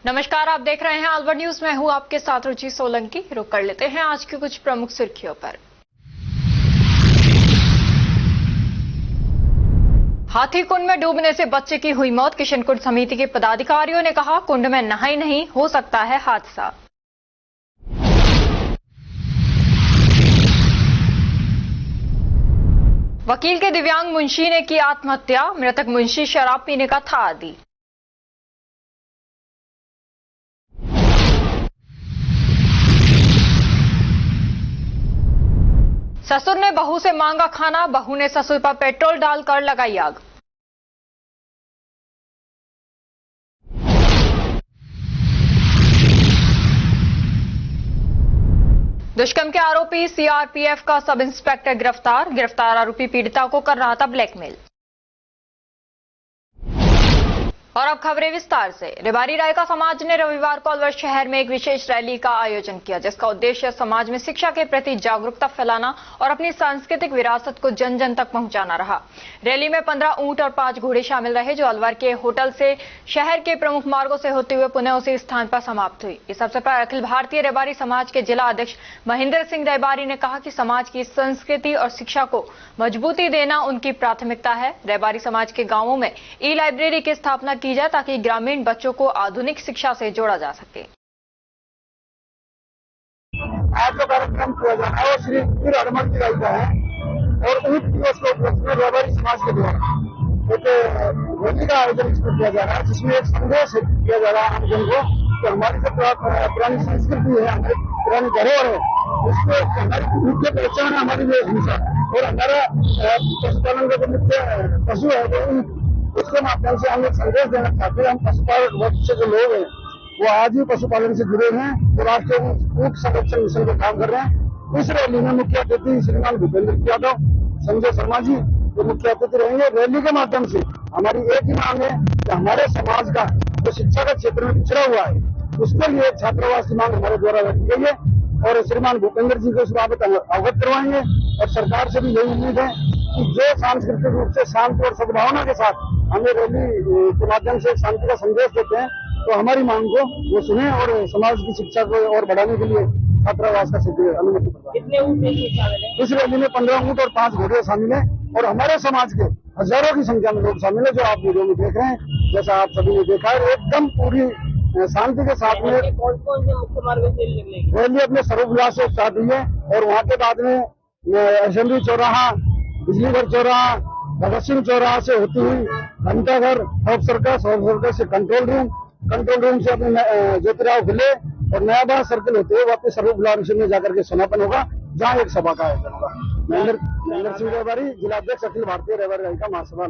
नमस्कार, आप देख रहे हैं अलवर न्यूज। मैं हूं आपके साथ रुचि सोलंकी। रुक कर लेते हैं आज की कुछ प्रमुख सुर्खियों पर। हाथीकुंड में डूबने से बच्चे की हुई मौत। किशनकुंड समिति के पदाधिकारियों ने कहा, कुंड में नहा ही नहीं, हो सकता है हादसा। वकील के दिव्यांग मुंशी ने की आत्महत्या। मृतक मुंशी शराब पीने का था आदी। ससुर ने बहू से मांगा खाना। बहू ने ससुर पर पेट्रोल डालकर लगाई आग। दुष्कर्म के आरोपी सीआरपीएफ का सब इंस्पेक्टर गिरफ्तार। गिरफ्तार आरोपी पीड़िता को कर रहा था ब्लैकमेल। और अब खबरें विस्तार से। रेबारी रायका समाज ने रविवार को अलवर शहर में एक विशेष रैली का आयोजन किया, जिसका उद्देश्य समाज में शिक्षा के प्रति जागरूकता फैलाना और अपनी सांस्कृतिक विरासत को जन जन तक पहुंचाना रहा। रैली में 15 ऊंट और 5 घोड़े शामिल रहे, जो अलवर के होटल से शहर के प्रमुख मार्गों से होते हुए पुनः उसी स्थान पर समाप्त हुई। इस अवसर पर अखिल भारतीय रेबारी समाज के जिला अध्यक्ष महेंद्र सिंह रेबारी ने कहा कि समाज की संस्कृति और शिक्षा को मजबूती देना उनकी प्राथमिकता है। रेबारी समाज के गांवों में ई लाइब्रेरी की स्थापना की जाए ताकि ग्रामीण बच्चों को आधुनिक शिक्षा से जोड़ा जा सके। आज जो कार्यक्रम किया जा रहा है वो श्री वीर हनुमान जी का है और ऊंट दिवस के उपलक्ष्य में रेबारी समाज के द्वारा एक रैली का आयोजन किया जा रहा है, जिसमें एक संदेश दिया जा रहा है आमजन को कि हमारी जो पुरानी संस्कृति है, हमारी पुरानी धरोहर है, उसको हमारी मुख्य पहचान है, हमारी वेशभूषा और हमारा पशुपालन का जो मुख्य पशु है वो ऊंट। उसके माध्यम से हम एक संदेश देना चाहते हैं। हम पशुपालक वर्ग से जो लोग हैं वो आज भी पशुपालन से जुड़े हैं और राष्ट्रीय ऊंट संरक्षण मिशन पर काम कर रहे हैं। इस रैली में मुख्य अतिथि श्रीमान भूपेंद्र यादव, संजय शर्मा जी जो मुख्य अतिथि रहेंगे। रैली के माध्यम से हमारी एक ही मांग है कि हमारे समाज का जो शिक्षा के क्षेत्र में पिछड़ा हुआ है उसके लिए छात्रावास की मांग हमारे द्वारा रखी गई है और श्रीमान भूपेंद्र जी को इस बाबत अवगत करवाएंगे। और सरकार से भी यही उम्मीद है कि जो सांस्कृतिक रूप से शांति और सद्भावना के साथ हमें रैली के माध्यम से शांति का संदेश देते हैं, तो हमारी मांग को वो सुने और समाज की शिक्षा को और बढ़ाने के लिए छात्रावास का अनुमति प्रदान। इस रैली में 15 ऊंट और 5 घोड़े शामिल है और हमारे समाज के हजारों की संख्या में लोग शामिल है, जो आप वीडियो में देख रहे हैं। जैसा आप सभी ने देखा है, एकदम पूरी शांति के साथ में कौन से मुख्य मार्ग से रैली अपने सर्वविलास से स्टार्ट हुई है और वहाँ के बाद में असेंबली चौराहा, बिजली घर चौराहा, भगत सिंह चौराहा से होती हुई घंटाघर, हॉप सर्कस से कंट्रोल रूम से अपने ज्योतिराव खिले और नयाबाद सर्किल होते हुए वापस सर्वविलास में जाकर के समापन होगा, जहाँ एक सभा का आयोजन होगा। महेंद्र सिंह रेबारी, जिलाध्यक्ष अखिल भारतीय रेबारी रायका महासभा।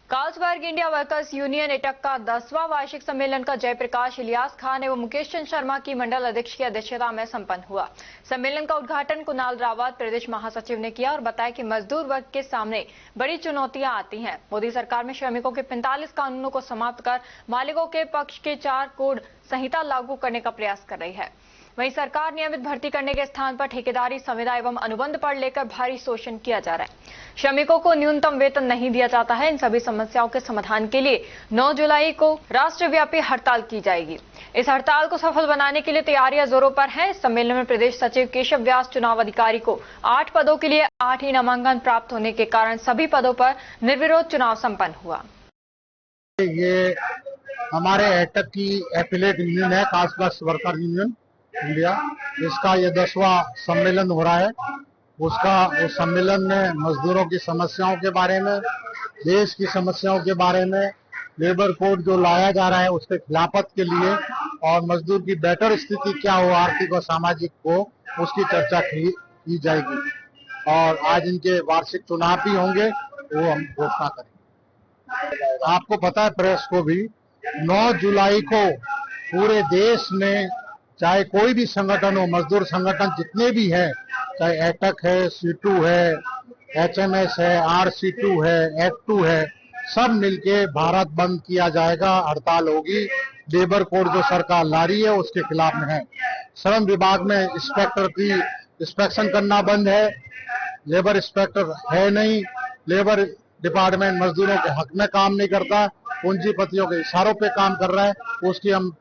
Carlsberg India workers union AITUC का 10वां वार्षिक सम्मेलन का जयप्रकाश, इलियास खान एवं मुकेश चंद शर्मा की मंडल अध्यक्ष की अध्यक्षता में संपन्न हुआ। सम्मेलन का उद्घाटन कुणाल रावत, प्रदेश महासचिव ने किया और बताया कि मजदूर वर्ग के सामने बड़ी चुनौतियां आती हैं। मोदी सरकार में श्रमिकों के 45 कानूनों को समाप्त कर मालिकों के पक्ष के 4 कोड संहिता लागू करने का प्रयास कर रही है। वहीं सरकार नियमित भर्ती करने के स्थान पर ठेकेदारी, संविदा एवं अनुबंध पर लेकर भारी शोषण किया जा रहा है। श्रमिकों को न्यूनतम वेतन नहीं दिया जाता है। इन सभी समस्याओं के समाधान के लिए 9 जुलाई को राष्ट्रव्यापी हड़ताल की जाएगी। इस हड़ताल को सफल बनाने के लिए तैयारियां जोरों पर हैं। इस सम्मेलन में प्रदेश सचिव केशव व्यास चुनाव अधिकारी को 8 पदों के लिए 8 ही नामांकन प्राप्त होने के कारण सभी पदों पर निर्विरोध चुनाव संपन्न हुआ। ये हमारे एटक की एफिलेट यूनियन है, कार्लसबर्ग वर्कर यूनियन इंडिया। इसका ये 10वां सम्मेलन हो रहा है। उस सम्मेलन में मजदूरों की समस्याओं के बारे में, देश की समस्याओं के बारे में, लेबर कोड जो लाया जा रहा है उसके खिलाफत के लिए और मजदूर की बेटर स्थिति क्या हो आर्थिक और सामाजिक हो, उसकी चर्चा की जाएगी। और आज इनके वार्षिक चुनाव भी होंगे, वो हम घोषणा करेंगे। आपको पता है, प्रेस को भी 9 जुलाई को पूरे देश में चाहे कोई भी संगठन हो, मजदूर संगठन जितने भी हैं, चाहे एटक है, सीटू है, एचएमएस है, आरसी2 है, एक्ट2 है, सब मिलके भारत बंद किया जाएगा, हड़ताल होगी। लेबर कोड जो सरकार ला रही है उसके खिलाफ में है। श्रम विभाग में इंस्पेक्टर की इंस्पेक्शन करना बंद है, लेबर इंस्पेक्टर है नहीं। लेबर डिपार्टमेंट मजदूरों के हक में काम नहीं करता, पूंजीपतियों के इशारों पे काम कर रहा है। उसकी हम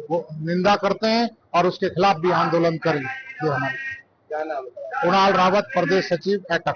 वो निंदा करते हैं और उसके खिलाफ भी आंदोलन करेंगे। ये हमारे क्या नाम है? कुणाल रावत, प्रदेश सचिव एटक।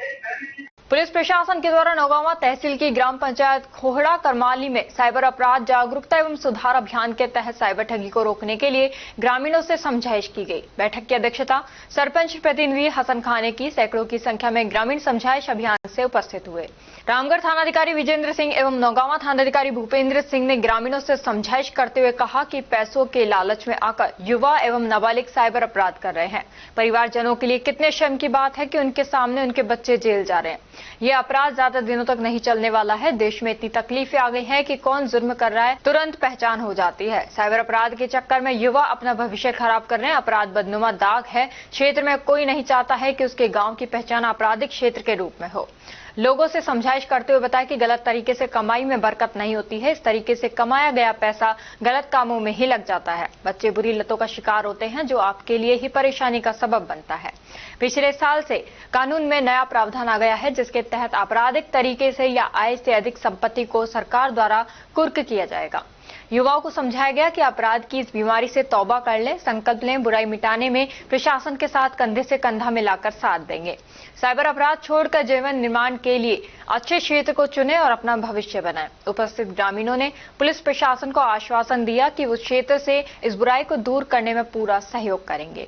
पुलिस प्रशासन के द्वारा नौगांवा तहसील की ग्राम पंचायत खोहड़ा करमाली में साइबर अपराध जागरूकता एवं सुधार अभियान के तहत साइबर ठगी को रोकने के लिए ग्रामीणों से समझाइश की गई। बैठक की अध्यक्षता सरपंच प्रतिनिधि हसन खान ने की। सैकड़ों की संख्या में ग्रामीण समझाइश अभियान से उपस्थित हुए। रामगढ़ थानाधिकारी विजेंद्र सिंह एवं नौगांवा थानाधिकारी भूपेंद्र सिंह ने ग्रामीणों से समझाइश करते हुए कहा कि पैसों के लालच में आकर युवा एवं नाबालिग साइबर अपराध कर रहे हैं। परिवारजनों के लिए कितने शर्म की बात है कि उनके सामने उनके बच्चे जेल जा रहे हैं। ये अपराध ज्यादा दिनों तक नहीं चलने वाला है। देश में इतनी तकलीफें आ गई हैं कि कौन जुर्म कर रहा है तुरंत पहचान हो जाती है। साइबर अपराध के चक्कर में युवा अपना भविष्य खराब कर रहे हैं। अपराध बदनुमा दाग है। क्षेत्र में कोई नहीं चाहता है कि उसके गांव की पहचान आपराधिक क्षेत्र के रूप में हो। लोगों से समझाइश करते हुए बताया कि गलत तरीके से कमाई में बरकत नहीं होती है। इस तरीके से कमाया गया पैसा गलत कामों में ही लग जाता है। बच्चे बुरी लतों का शिकार होते हैं जो आपके लिए ही परेशानी का सबब बनता है। पिछले साल से कानून में नया प्रावधान आ गया है जिसके तहत आपराधिक तरीके से या आय से अधिक संपत्ति को सरकार द्वारा कुर्क किया जाएगा। युवाओं को समझाया गया कि अपराध की इस बीमारी से तौबा कर लें, संकल्प लें, बुराई मिटाने में प्रशासन के साथ कंधे से कंधा मिलाकर साथ देंगे। साइबर अपराध छोड़कर जीवन निर्माण के लिए अच्छे क्षेत्र को चुने और अपना भविष्य बनाएं। उपस्थित ग्रामीणों ने पुलिस प्रशासन को आश्वासन दिया कि उस क्षेत्र से इस बुराई को दूर करने में पूरा सहयोग करेंगे।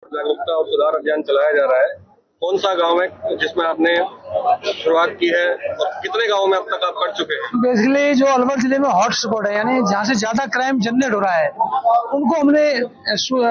जागरूकता और सुधार अभियान चलाया जा रहा है। कौन सा गांव है जिसमें आपने शुरुआत की है और कितने गांवों में अब तक आप कर चुके हैं? बेसिकली जो अलवर जिले में हॉट स्पॉट है, यानी जहाँ से ज्यादा क्राइम जनरेट हो रहा है, उनको हमने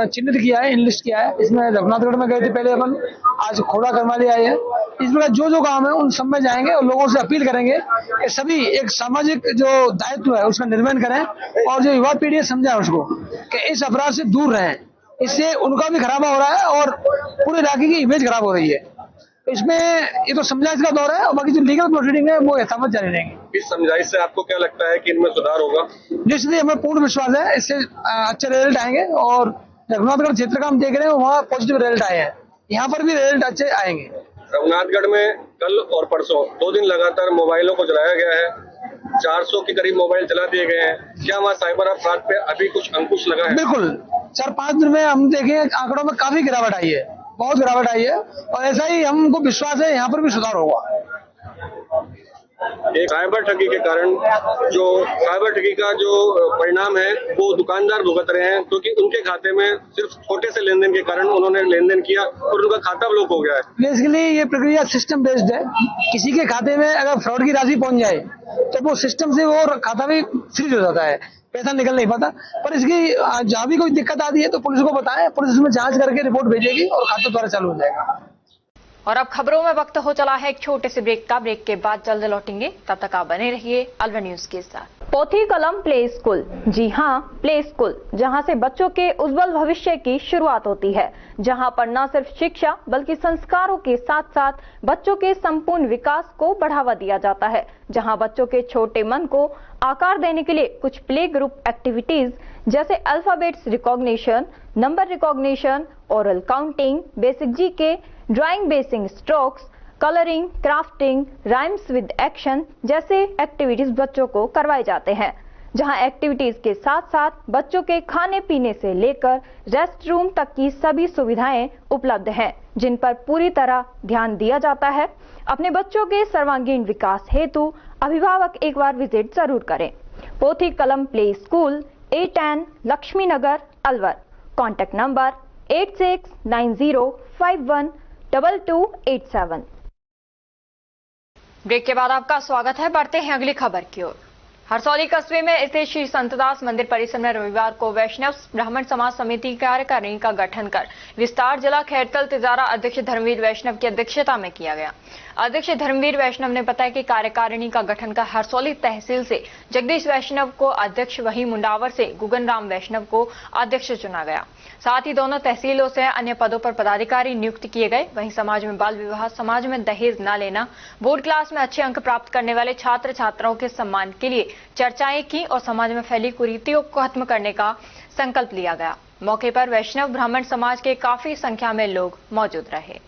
चिन्हित किया है, इनलिस्ट किया है। इसमें रघुनाथगढ़ में गए थे पहले अपन, आज खोड़ा करमाली आए हैं। इस प्रकार जो गांव है उन सब में जाएंगे और लोगों से अपील करेंगे कि सभी एक सामाजिक जो दायित्व है उसका निर्वहन करें और जो युवा पीढ़ी है समझाए उसको कि इस अपराध से दूर रहें। इससे उनका भी खराबा हो रहा है और पूरे इलाके की इमेज खराब हो रही है। इसमें ये तो समझाइश का दौर है और बाकी जो लीगल प्रोसीडिंग है वो यथावत जारी रहेंगे। इस समझाइश से आपको क्या लगता है कि इनमें सुधार होगा? निश्चित हमें पूर्ण विश्वास है इससे अच्छे रिजल्ट आएंगे और रघुनाथगढ़ क्षेत्र का हम देख रहे हैं वहाँ पॉजिटिव रिजल्ट आए हैं, यहाँ पर भी रिजल्ट अच्छे आएंगे। रघुनाथगढ़ में कल और परसों 2 दिन लगातार मोबाइलों को जलाया गया है। 400 के करीब मोबाइल जला दिए गए हैं। क्या वहाँ साइबर अपराध पे अभी कुछ अंकुश लगा है? बिल्कुल, 4-5 दिन में हम देखें आंकड़ों में काफी गिरावट आई है, बहुत गिरावट आई है और ऐसा ही हमको विश्वास है यहाँ पर भी सुधार होगा। एक साइबर ठगी के कारण जो साइबर ठगी का जो परिणाम है वो दुकानदार भुगत रहे हैं क्योंकि उनके खाते में सिर्फ छोटे से लेन देन के कारण उन्होंने लेन देन किया और उनका खाता ब्लॉक हो गया है। बेसिकली ये प्रक्रिया सिस्टम बेस्ड है। किसी के खाते में अगर फ्रॉड की राशि पहुंच जाए तो वो सिस्टम से वो खाता भी फ्रीज हो जाता है, पैसा निकल नहीं पाता। पर इसकी जहाँ भी कोई दिक्कत आती है तो पुलिस को बताएं, पुलिस उसमें जांच करके रिपोर्ट भेजेगी और खाता द्वारा चालू हो जाएगा। और अब खबरों में वक्त हो चला है एक छोटे से ब्रेक का। ब्रेक के बाद जल्द लौटेंगे, तब तक आप बने रहिए अलवर न्यूज के साथ। पोथी कलम प्ले स्कूल, जी हां, प्ले स्कूल, जहां से बच्चों के उज्जवल भविष्य की शुरुआत होती है, जहां पर न सिर्फ शिक्षा बल्कि संस्कारों के साथ साथ बच्चों के संपूर्ण विकास को बढ़ावा दिया जाता है, जहां बच्चों के छोटे मन को आकार देने के लिए कुछ प्ले ग्रुप एक्टिविटीज जैसे alphabets recognition, number recognition, oral counting, basic GK, drawing basic strokes, colouring, crafting, rhymes with action जैसे एक्टिविटीज बच्चों को करवाए जाते हैं, जहां एक्टिविटीज के साथ साथ बच्चों के खाने पीने से लेकर रेस्ट रूम तक की सभी सुविधाएं उपलब्ध हैं, जिन पर पूरी तरह ध्यान दिया जाता है। अपने बच्चों के सर्वांगीण विकास हेतु अभिभावक एक बार विजिट जरूर करें। Pothi Kalam play school, A10 Lakshmi Nagar, Alwar. Contact number 8690512287। Break के बाद आपका स्वागत है। बढ़ते हैं अगली खबर की ओर। हरसौली कस्बे में स्थित श्री संतदास मंदिर परिसर में रविवार को वैष्णव ब्राह्मण समाज समिति कार्यकारिणी का गठन कर विस्तार जिला खैरतल तिजारा अध्यक्ष धर्मवीर वैष्णव की अध्यक्षता में किया गया। अध्यक्ष धर्मवीर वैष्णव ने बताया कि कार्यकारिणी का गठन कर हरसौली तहसील से जगदीश वैष्णव को अध्यक्ष, वहीं मुंडावर से गुगन राम वैष्णव को अध्यक्ष चुना गया। साथ ही दोनों तहसीलों से अन्य पदों पर पदाधिकारी नियुक्त किए गए। वहीं समाज में बाल विवाह, समाज में दहेज न लेना, बोर्ड क्लास में अच्छे अंक प्राप्त करने वाले छात्र छात्राओं के सम्मान के लिए चर्चाएं की और समाज में फैली कुरीतियों को खत्म करने का संकल्प लिया गया। मौके पर वैष्णव ब्राह्मण समाज के काफी संख्या में लोग मौजूद रहे।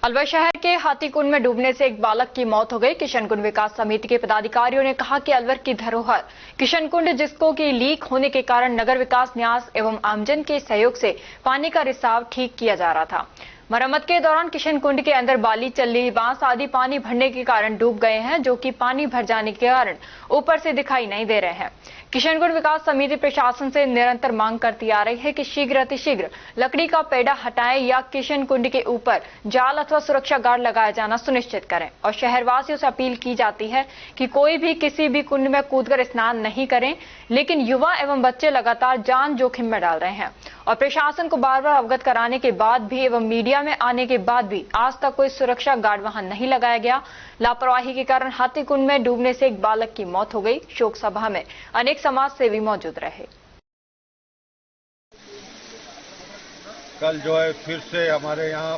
अलवर शहर के हाथीकुंड में डूबने से एक बालक की मौत हो गई। किशनकुंड विकास समिति के पदाधिकारियों ने कहा कि अलवर की धरोहर किशनकुंड जिसको की लीक होने के कारण नगर विकास न्यास एवं आमजन के सहयोग से पानी का रिसाव ठीक किया जा रहा था। मरम्मत के दौरान किशनकुंड के अंदर बाली, चल्ली, बांस आदि पानी भरने के कारण डूब गए हैं, जो कि पानी भर जाने के कारण ऊपर से दिखाई नहीं दे रहे हैं। किशनकुंड विकास समिति प्रशासन से निरंतर मांग करती आ रही है कि शीघ्र अतिशीघ्र लकड़ी का पेड़ा हटाएं या किशनकुंड के ऊपर जाल अथवा सुरक्षा गार्ड लगाया जाना सुनिश्चित करें। और शहरवासियों से अपील की जाती है कि कोई भी किसी भी कुंड में कूदकर स्नान नहीं करें, लेकिन युवा एवं बच्चे लगातार जान जोखिम में डाल रहे हैं और प्रशासन को बार बार अवगत कराने के बाद भी एवं मीडिया में आने के बाद भी आज तक कोई सुरक्षा गार्ड वहां नहीं लगाया गया। लापरवाही के कारण हाथीकुंड में डूबने से एक बालक की मौत हो गई। शोक सभा में अनेक समाज सेवी मौजूद रहे। कल जो है फिर से हमारे यहाँ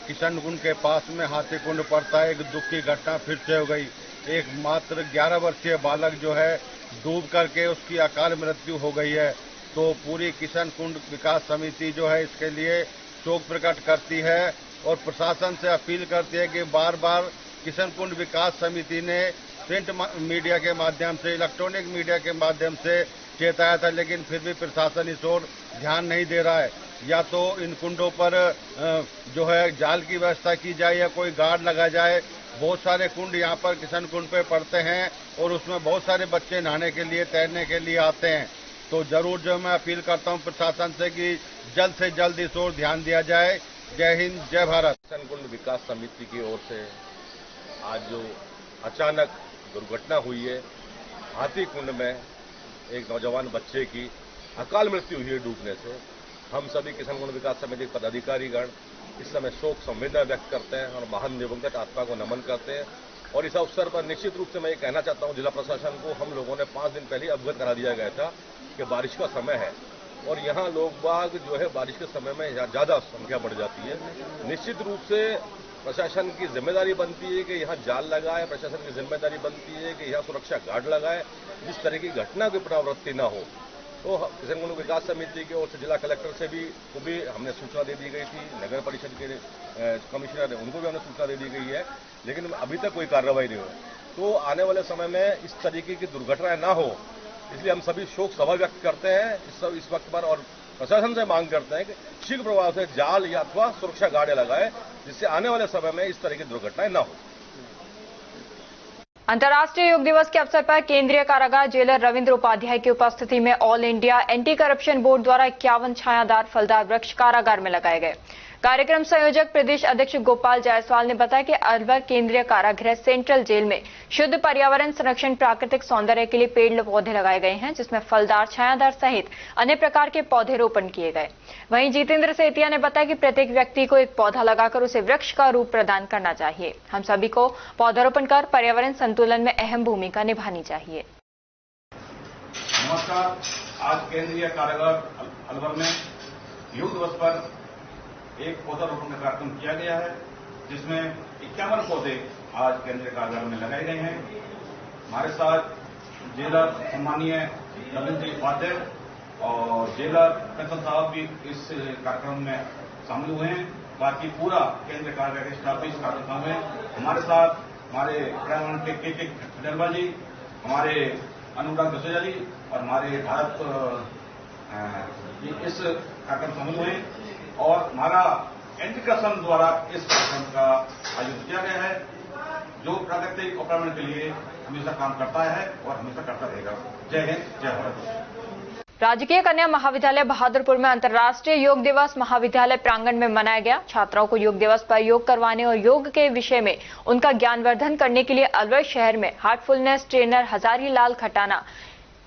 किशनकुंड के पास में हाथीकुंड पड़ता है, एक दुख की घटना फिर से हो गई। एक मात्र 11 वर्षीय बालक जो है डूब करके उसकी अकाल मृत्यु हो गई है। तो पूरी किशनकुंड विकास समिति जो है इसके लिए शोक प्रकट करती है और प्रशासन से अपील करती है कि बार बार किशनकुंड विकास समिति ने प्रिंट मीडिया के माध्यम से, इलेक्ट्रॉनिक मीडिया के माध्यम से चेताया था, लेकिन फिर भी प्रशासन इस ओर ध्यान नहीं दे रहा है। या तो इन कुंडों पर जो है जाल की व्यवस्था की जाए या कोई गार्ड लगा जाए। बहुत सारे कुंड यहाँ पर किशनकुंड पे पड़ते हैं और उसमें बहुत सारे बच्चे नहाने के लिए, तैरने के लिए आते हैं। तो जरूर जो मैं अपील करता हूँ प्रशासन से कि जल्द से जल्द इस ओर ध्यान दिया जाए। जय हिंद, जय भारत। किशनकुंड विकास समिति की ओर से आज जो अचानक दुर्घटना हुई है, हाथीकुंड में एक नौजवान बच्चे की अकाल मृत्यु हुई है डूबने से, हम सभी किशनकुंड विकास समिति के पदाधिकारीगण इस समय शोक संवेदना व्यक्त करते हैं और महान दिवंगत आत्मा को नमन करते हैं। और इस अवसर पर निश्चित रूप से मैं ये कहना चाहता हूं, जिला प्रशासन को हम लोगों ने 5 दिन पहले अवगत करा दिया गया था कि बारिश का समय है और यहाँ लोग बाग जो है बारिश के समय में ज्यादा संख्या बढ़ जाती है। निश्चित रूप से प्रशासन की जिम्मेदारी बनती है कि यहाँ जाल लगाए, प्रशासन की जिम्मेदारी बनती है कि यहाँ सुरक्षा गार्ड लगाए, जिस तरह की घटना की पुनरावृत्ति न हो। तो किशनकुंड विकास समिति की ओर से जिला कलेक्टर से भी हमने सूचना दे दी गई थी, नगर परिषद के कमिश्नर है उनको भी हमने सूचना दे दी गई है, लेकिन अभी तक कोई कार्रवाई नहीं हुई। तो आने वाले समय में इस तरीके की दुर्घटनाएं ना हो, इसलिए हम सभी शोक सभा व्यक्त करते हैं इस वक्त पर और प्रशासन से मांग करते हैं कि शीघ्र प्रभाव से जाल या अथवा सुरक्षा गार्ड लगाए, जिससे आने वाले समय में इस तरह की दुर्घटनाएं न हो। अंतर्राष्ट्रीय योग दिवस के अवसर पर केंद्रीय कारागार जेलर रविंद्र उपाध्याय की उपस्थिति में all India anti corruption board द्वारा 51 छायादार फलदार वृक्ष कारागार में लगाए गए। कार्यक्रम संयोजक प्रदेश अध्यक्ष गोपाल जायसवाल ने बताया कि अलवर केंद्रीय कारागृह सेंट्रल जेल में शुद्ध पर्यावरण संरक्षण, प्राकृतिक सौंदर्य के लिए पेड़ पौधे लगाए गए हैं, जिसमें फलदार, छायादार सहित अन्य प्रकार के पौधे रोपण किए गए। वहीं जितेंद्र सेतिया ने बताया कि प्रत्येक व्यक्ति को एक पौधा लगाकर उसे वृक्ष का रूप प्रदान करना चाहिए। हम सभी को पौधारोपण कर पर्यावरण संतुलन में अहम भूमिका निभानी चाहिए। नमस्कार। आज केंद्रीय कारागार अलवर में योग दिवस पर एक पौधारोपण का कार्यक्रम किया गया है, जिसमें 51 पौधे आज केंद्रीय कारागार में लगाए गए हैं। हमारे साथ जेलर सम्मानीय रविंद्र उपाध्याय और जेलर फैसल साहब भी इस कार्यक्रम में शामिल हुए हैं। बाकी पूरा केंद्रीय कारागार स्टाफ भी इस कार्यक्रम में हमारे साथ, हमारे पर्यावरण के खजरवा जी, हमारे अनुराग दसोजा जी और हमारे भारत इस कार्यक्रम शामिल हुए और हमारा एंटी करप्शन द्वारा इस कार्यक्रम का आयोजन किया गया है, जो प्राकृतिक और पर्यावरण के लिए हमेशा काम करता है और हमेशा करता रहेगा। जय हिंद, जय भारत। राजकीय कन्या महाविद्यालय बहादुरपुर में अंतर्राष्ट्रीय योग दिवस महाविद्यालय प्रांगण में मनाया गया। छात्राओं को योग दिवस पर योग करवाने और योग के विषय में उनका ज्ञानवर्धन करने के लिए अलवर शहर में हार्टफुलनेस ट्रेनर हजारी लाल खटाना,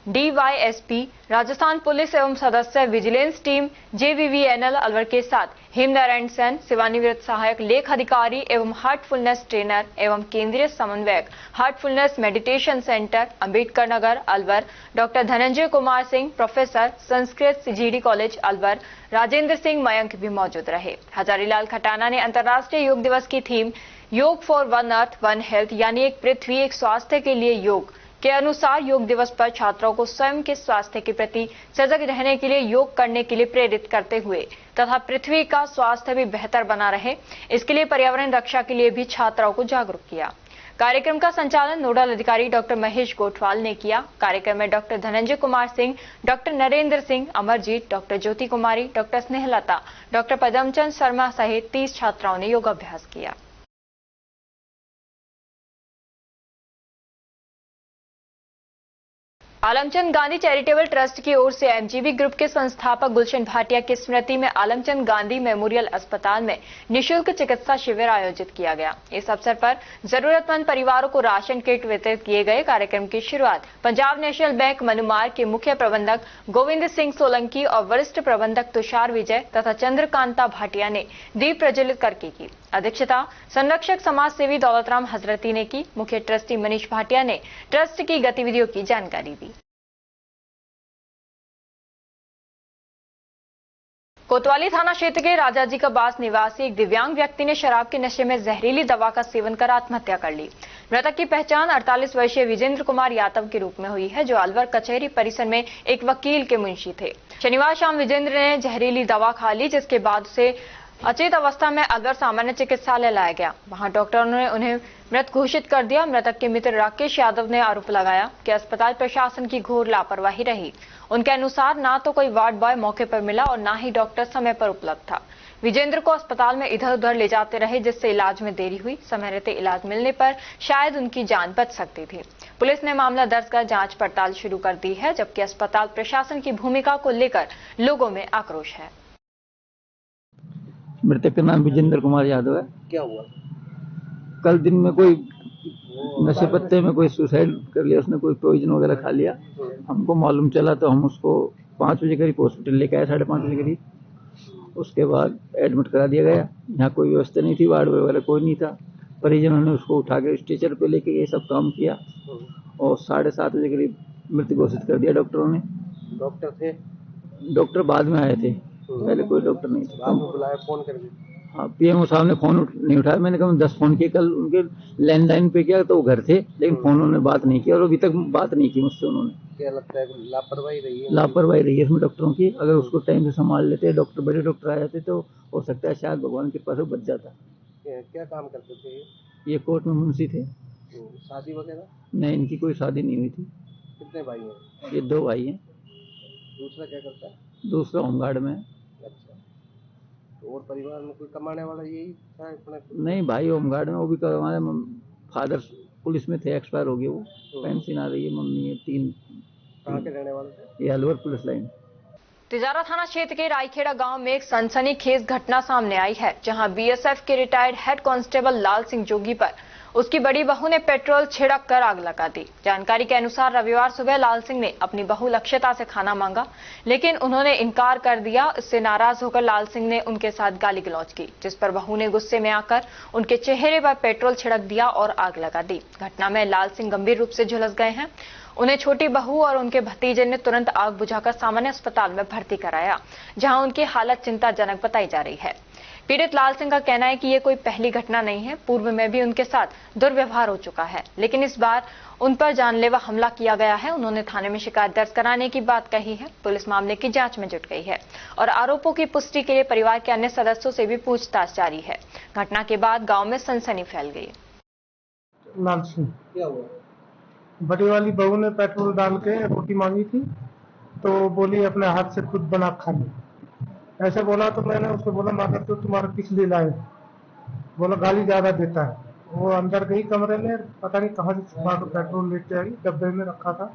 DYSP, राजस्थान पुलिस एवं सदस्य विजिलेंस टीम JVVNL अलवर के साथ हेमनारायण सेन, सेवानिवृत्त सहायक लेख अधिकारी एवं हार्टफुलनेस ट्रेनर एवं केंद्रीय समन्वयक heartfulness meditation centre Ambedkar Nagar Alwar, doctor Dhananjay Kumar Singh, professor Sanskrit CGD college Alwar, Rajendra Singh Mayank भी मौजूद रहे। हजारीलाल खटाना ने अंतर्राष्ट्रीय योग दिवस की थीम योग for one earth one health यानी एक पृथ्वी एक स्वास्थ्य के लिए योग के अनुसार योग दिवस पर छात्रों को स्वयं के स्वास्थ्य के प्रति सजग रहने के लिए योग करने के लिए प्रेरित करते हुए तथा पृथ्वी का स्वास्थ्य भी बेहतर बना रहे, इसके लिए पर्यावरण रक्षा के लिए भी छात्राओं को जागरूक किया। कार्यक्रम का संचालन नोडल अधिकारी डॉक्टर महेश गोठवाल ने किया। कार्यक्रम में doctor Dhananjay Kumar Singh, doctor Narendra Singh, Amarjeet, doctor Jyoti Kumari, doctor Snehlata, doctor Padamchand Sharma सहित 30 छात्राओं ने योगाभ्यास किया। आलमचंद गांधी चैरिटेबल ट्रस्ट की ओर से एमजीबी ग्रुप के संस्थापक गुलशन भाटिया की स्मृति में आलमचंद गांधी मेमोरियल अस्पताल में निःशुल्क चिकित्सा शिविर आयोजित किया गया। इस अवसर पर जरूरतमंद परिवारों को राशन किट वितरित किए गए। कार्यक्रम की शुरुआत पंजाब नेशनल बैंक मनुमार के मुख्य प्रबंधक गोविंद सिंह सोलंकी और वरिष्ठ प्रबंधक तुषार विजय तथा चंद्रकांता भाटिया ने दीप प्रज्वलित करके की। अध्यक्षता संरक्षक समाज सेवी दौलतराम हजरती ने की। मुख्य ट्रस्टी मनीष भाटिया ने ट्रस्ट की गतिविधियों की जानकारी दी। कोतवाली थाना क्षेत्र के राजाजी का बास निवासी एक दिव्यांग व्यक्ति ने शराब के नशे में जहरीली दवा का सेवन कर आत्महत्या कर ली। मृतक की पहचान 48 वर्षीय विजेंद्र कुमार यादव के रूप में हुई है, जो अलवर कचहरी परिसर में एक वकील के मुंशी थे। शनिवार शाम विजेंद्र ने जहरीली दवा खा ली, जिसके बाद उसे अचेत अवस्था में अलवर सामान्य चिकित्सालय लाया गया। वहां डॉक्टरों ने उन्हें मृत घोषित कर दिया। मृतक के मित्र राकेश यादव ने आरोप लगाया कि अस्पताल प्रशासन की घोर लापरवाही रही। उनके अनुसार ना तो कोई वार्ड बॉय मौके पर मिला और ना ही डॉक्टर समय पर उपलब्ध था। विजेंद्र को अस्पताल में इधर उधर ले जाते रहे, जिससे इलाज में देरी हुई। समय रहते इलाज मिलने पर शायद उनकी जान बच सकती थी। पुलिस ने मामला दर्ज कर जांच पड़ताल शुरू कर दी है, जबकि अस्पताल प्रशासन की भूमिका को लेकर लोगों में आक्रोश है। मृतक का नाम विजेंद्र कुमार यादव है। क्या हुआ? कल दिन में कोई नशे पत्ते में कोई सुसाइड कर लिया, उसने कोई पॉइजन वगैरह खा लिया। हमको मालूम चला तो हम उसको 5 बजे करीब हॉस्पिटल लेके आए, 5:30 बजे करीब। उसके बाद एडमिट करा दिया गया। यहाँ कोई व्यवस्था नहीं थी, वार्ड वगैरह कोई नहीं था। परिजनों ने उसको उठा के स्ट्रेचर पे लेके ये सब काम किया और 7:30 बजे करीब मृत घोषित कर दिया डॉक्टरों ने। डॉक्टर थे? डॉक्टर बाद में आए थे, पहले कोई डॉक्टर नहीं था। बाद में बुलाया फोन करके? हाँ, पीएमओ साहब ने फोन नहीं उठाया। मैंने कहा 10 फोन किए कल, उनके लैंडलाइन पे किया तो वो घर थे, लेकिन फोन उन्होंने बात नहीं किया और अभी तक बात नहीं की मुझसे उन्होंने। क्या लगता है लापरवाही रही है? लापरवाही रही है इसमें डॉक्टरों की। अगर उसको टाइम से संभाल लेते, डॉक्टर बड़े डॉक्टर आ जाते तो हो सकता है शायद भगवान के पास बच जाता। क्या काम करते थे ये कोर्ट में मुंशी थे। शादी वगैरह? नहीं, इनकी कोई शादी नहीं हुई थी। कितने भाई हैं? ये 2 भाई हैं। दूसरा क्या करता है? दूसरा होमगार्ड में है। अच्छा, तो और परिवार में कोई कमाने वाला यही था अपना? नहीं, भाई होमगार्ड में, वो भी हमारे फादर पुलिस में थे, एक्सपायर हो गए वो। पेंशन आ रही है, मम्मी है 3। कहाँ के रहने वाले थे? ये अलवर पुलिस लाइन। तिजारा थाना क्षेत्र के रायखेड़ा गांव में एक सनसनीखेज घटना सामने आई है, जहां बीएसएफ के रिटायर्ड हेड कांस्टेबल लाल सिंह जोगी पर उसकी बड़ी बहू ने पेट्रोल छिड़क कर आग लगा दी। जानकारी के अनुसार रविवार सुबह लाल सिंह ने अपनी बहू लक्ष्यता से खाना मांगा, लेकिन उन्होंने इनकार कर दिया। इससे नाराज होकर लाल सिंह ने उनके साथ गाली गलौज की, जिस पर बहू ने गुस्से में आकर उनके चेहरे पर पेट्रोल छिड़क दिया और आग लगा दी। घटना में लाल सिंह गंभीर रूप से झुलस गए हैं। उन्हें छोटी बहू और उनके भतीजे ने तुरंत आग बुझाकर सामान्य अस्पताल में भर्ती कराया, जहां उनकी हालत चिंताजनक बताई जा रही है। पीड़ित लाल सिंह का कहना है कि ये कोई पहली घटना नहीं है, पूर्व में भी उनके साथ दुर्व्यवहार हो चुका है, लेकिन इस बार उन पर जानलेवा हमला किया गया है। उन्होंने थाने में शिकायत दर्ज कराने की बात कही है। पुलिस मामले की जांच में जुट गई है और आरोपों की पुष्टि के लिए परिवार के अन्य सदस्यों से भी पूछताछ जारी है। घटना के बाद गांव में सनसनी फैल गई। लाल सिंह, क्या हुआ? बड़ी वाली बहू ने पेट्रोल डाल के रोटी मांगी थी, तो बोली अपने हाथ से खुद बना खा ली। ऐसे बोला तो मैंने उसको बोला माता तो तुम्हारा किस लिए लाए? बोला गाली ज्यादा देता है। वो अंदर गई कमरे में, पता नहीं कहाँ से छुपा कर पेट्रोल लेके आई, डब्बे में रखा था,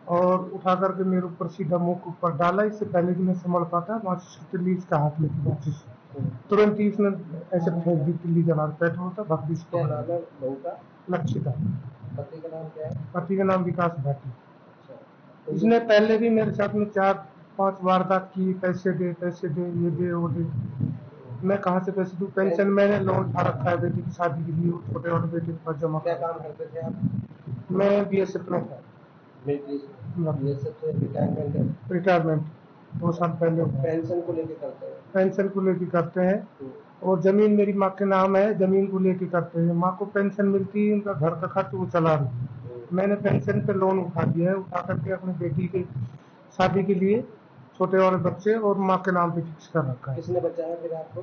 और उठा करके मेरे ऊपर सीधा मुंह के ऊपर डाला। इससे पहले कि मैं संभल पाता, माचिस की तिल्ली इसका हाथ में थी माचिस। तुरंत ही इसने ऐसे फेंक दी तिल्ली जला। पेट्रोल था, भक्ति से क्या नाम है बहू का? लक्षिता। पति का नाम क्या है? पति का नाम विकास भाटी। अच्छा, इसने पहले भी मेरे साथ में 4-5 वारदात की, पैसे दे, ये दे, वो दे। मैं कहाँ से पैसे दूं? पेंशन मैंने लोन उठा रखा है बेटी की शादी के लिए, छोटे वाले बेटे के पास जमा। क्या काम करते थे आप? मैं बीएसएफ में था। बीएसएफ से रिटायरमेंट है? रिटायरमेंट 2 साल पहले। पेंशन को लेके करते हैं? पेंशन को लेके करते हैं, और जमीन मेरी माँ के नाम है, जमीन को लेके करते हैं। माँ को पेंशन मिलती है, उनका घर का खर्च वो चला रही। मैंने पेंशन पे लोन उठा दिया है, उठा करके अपनी बेटी की शादी के लिए छोटे वाले बच्चे और माँ के नाम पे फिक्स कर रखा है। किसने बचाया फिर आपको?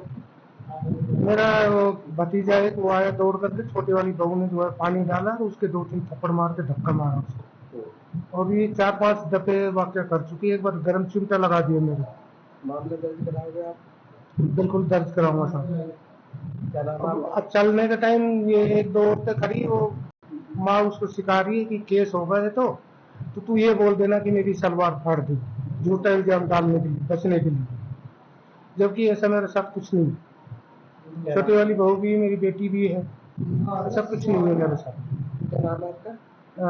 मेरा वो भतीजा है, वो आया दौड़ करके, छोटी वाली बहू ने जो है पानी डाला और उसके 2-3 थप्पड़ मार के धक्का मारा उसको। और ये 4-5 दफे वाक़या कर चुकी है। एक बार गर्म चिमटा लगा दिया मेरे। मामला दर्ज कराओगे आप? बिल्कुल दर्ज कराऊंगा साहब। क्या नाम है? अब चलने के टाइम ये 1-2 औरतें खड़ी, वो माँ उसको सिखा रही है कि केस होगा है तो तू ये बोल देना कि मेरी सलवार फाड़ दी, झूठा इल्जाम डालने के लिए, बचने के लिए, जबकि ऐसा मेरे साथ कुछ नहीं है। छोटी वाली बहू भी है, मेरी बेटी भी है, सब कुछ नहीं है मेरे साथ। क्या नाम है आपका?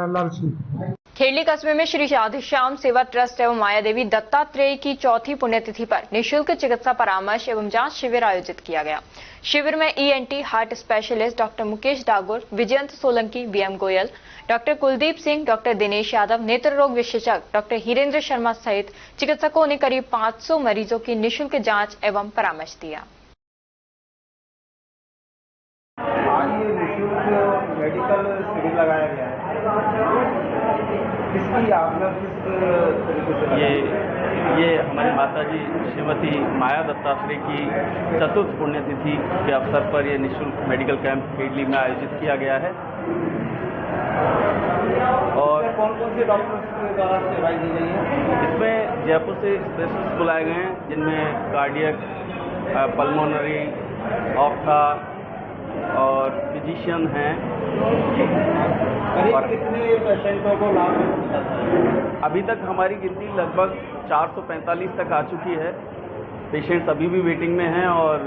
लाल सिंह। खेड़ली कस्बे में श्री राधेश्याम सेवा ट्रस्ट एवं माया देवी दत्तात्रेय की चौथी पुण्यतिथि पर निःशुल्क चिकित्सा परामर्श एवं जांच शिविर आयोजित किया गया। शिविर में ENT heart specialist doctor Mukesh Dagor, Vijayant Solanki, BM Goyal, doctor Kuldeep Singh, doctor Dinesh Yadav, नेत्र रोग विशेषज्ञ डॉक्टर हिरेंद्र शर्मा सहित चिकित्सकों ने करीब 500 मरीजों की निःशुल्क जांच एवं परामर्श दिया। आज ये निःशुल्क मेडिकल शिविर लगाया गया है, किसकी आपने किस तरीके से? ये हमारी माता जी श्रीमती माया दत्तात्रेय की चतुर्थ पुण्यतिथि के अवसर पर ये निःशुल्क मेडिकल कैंप खेड़ली में आयोजित किया गया है। और कौन कौन से डॉक्टर्स के द्वारा सेवाएं दी गई हैं? इसमें जयपुर से स्पेशलिस्ट बुलाए गए हैं, जिनमें कार्डियक, पल्मोनरी, ऑप्था और फिजिशियन हैं। करीब कितने पेशेंटों को लाभ मिलता है? अभी तक हमारी गिनती लगभग 445 तक आ चुकी है। पेशेंट्स अभी भी वेटिंग में हैं और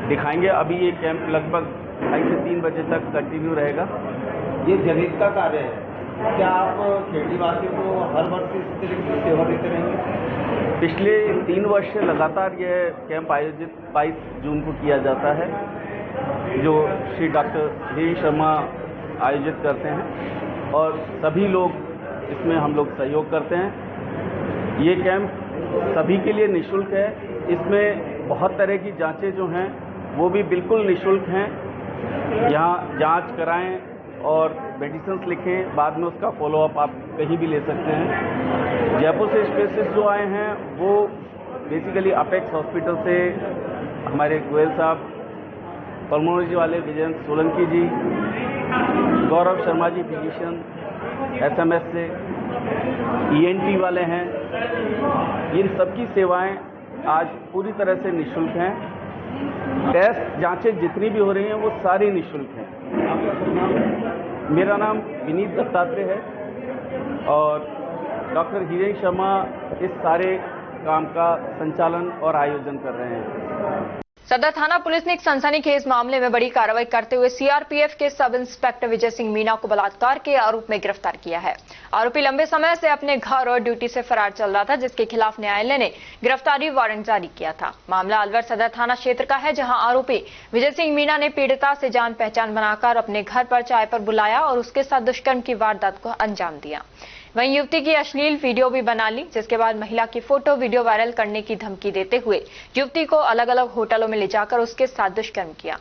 दिखाएंगे। अभी ये कैंप लगभग 2:30 से 3 बजे तक कंटिन्यू रहेगा। ये जनहित का कार्य है, क्या आप खेड़ी वासियों को हर वर्ष इस तरीके की सेवा देते रहेंगे? पिछले 3 वर्ष से लगातार यह कैंप आयोजित 22 जून को किया जाता है, जो श्री डॉक्टर हिरेंद्र शर्मा आयोजित करते हैं और सभी लोग इसमें हम लोग सहयोग करते हैं। ये कैंप सभी के लिए निःशुल्क है। इसमें बहुत तरह की जांचें जो हैं वो भी बिल्कुल निःशुल्क हैं। यहाँ जांच कराएं और मेडिसिन्स लिखें, बाद में उसका फॉलोअप आप कहीं भी ले सकते हैं। जयपुर से स्पेशलिस्ट जो आए हैं वो बेसिकली अपेक्स हॉस्पिटल से हमारे गोयल साहब, पल्मोनरी वाले विजयंत सोलंकी जी, गौरव शर्मा जी फिजिशियन SMS से, ENT वाले हैं। इन सबकी सेवाएं आज पूरी तरह से निःशुल्क हैं। टेस्ट जांचें जितनी भी हो रही हैं वो सारी निःशुल्क हैं। मेरा नाम विनीत दत्तात्रेय है और डॉक्टर हिरेंद्र शर्मा इस सारे काम का संचालन और आयोजन कर रहे हैं। सदर थाना पुलिस ने एक सनसनीखेज मामले में बड़ी कार्रवाई करते हुए CRPF के सब इंस्पेक्टर विजय सिंह मीणा को बलात्कार के आरोप में गिरफ्तार किया है। आरोपी लंबे समय से अपने घर और ड्यूटी से फरार चल रहा था, जिसके खिलाफ न्यायालय ने गिरफ्तारी वारंट जारी किया था। मामला अलवर सदर थाना क्षेत्र का है, जहां आरोपी विजय सिंह मीणा ने पीड़िता से जान पहचान बनाकर अपने घर पर चाय पर बुलाया और उसके साथ दुष्कर्म की वारदात को अंजाम दिया। वहीं युवती की अश्लील वीडियो भी बना ली, जिसके बाद महिला की फोटो वीडियो वायरल करने की धमकी देते हुए युवती को अलग अलग होटलों में ले जाकर उसके साथ दुष्कर्म किया।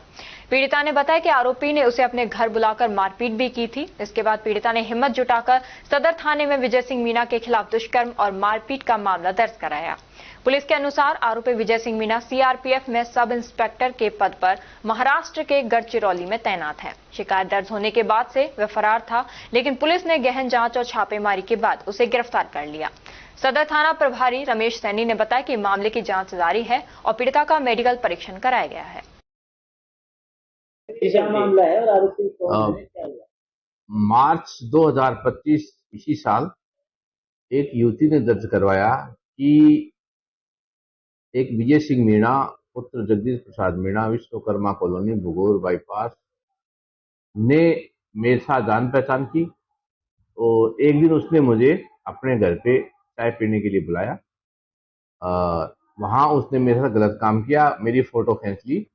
पीड़िता ने बताया कि आरोपी ने उसे अपने घर बुलाकर मारपीट भी की थी। इसके बाद पीड़िता ने हिम्मत जुटाकर सदर थाने में विजय सिंह मीणा के खिलाफ दुष्कर्म और मारपीट का मामला दर्ज कराया। पुलिस के अनुसार आरोपी विजय सिंह मीणा CRPF में सब इंस्पेक्टर के पद पर महाराष्ट्र के गढ़चिरौली में तैनात है। शिकायत दर्ज होने के बाद से वह फरार था, लेकिन पुलिस ने गहन जांच और छापेमारी के बाद उसे गिरफ्तार कर लिया। सदर थाना प्रभारी रमेश सैनी ने बताया कि मामले की जांच जारी है और पीड़िता का मेडिकल परीक्षण कराया गया है। क्या मामला है और आरोपी कौन है, क्या हुआ? मार्च 2025 इसी साल एक युवती ने दर्ज करवाया कि एक विजय सिंह मीणा पुत्र जगदीश प्रसाद मीणा, विश्वकर्मा कॉलोनी, भुगोर बाईपास, ने मेरे साथ जान पहचान की। तो एक दिन उसने मुझे अपने घर पे चाय पीने के लिए बुलाया। वहां उसने मेरे साथ गलत काम किया, मेरी फोटो खींच ली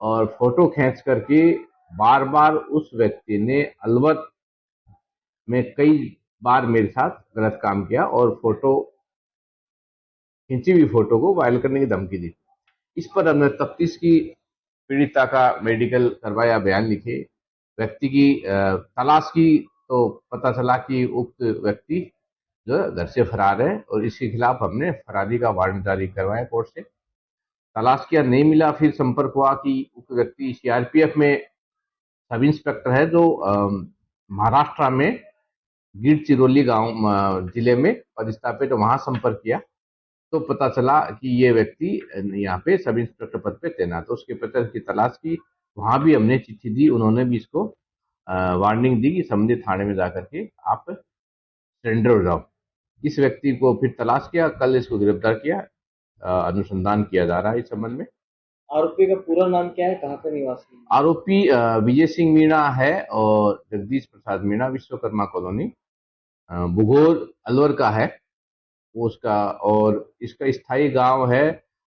और फोटो खींच करके बार बार उस व्यक्ति ने अलवर में कई बार मेरे साथ गलत काम किया और फोटो खींची हुई फोटो को वायरल करने की धमकी दी। इस पर हमने तफ्तीश की, पीड़िता का मेडिकल करवाया, बयान लिखे, व्यक्ति की तलाश की तो पता चला कि उक्त व्यक्ति जो घर से फरार है और इसके खिलाफ हमने फरारी का वारंट जारी करवाया कोर्ट से। तलाश किया, नहीं मिला, फिर संपर्क हुआ कि उक्त व्यक्ति सीआरपीएफ में सब इंस्पेक्टर है जो महाराष्ट्र में गढ़चिरोली गांव जिले में पदस्थापित, तो वहां संपर्क किया तो पता चला कि ये व्यक्ति यहाँ पे सब इंस्पेक्टर पद पे तैनात। तो उसके पत्र की तलाश की, वहां भी हमने चिट्ठी दी, उन्होंने भी इसको वार्निंग दी कि संबंधित थाने में जाकर के आप सरेंडर हो जाओ। इस व्यक्ति को फिर तलाश किया, कल इसको गिरफ्तार किया, अनुसंधान किया जा रहा है इस संबंध में। आरोपी का पूरा नाम क्या है, कहाँ का निवासी है? आरोपी विजय सिंह मीणा है और जगदीश प्रसाद मीणा, विश्वकर्मा कॉलोनी, बुघोर अलवर का है वो उसका, और इसका स्थायी गांव है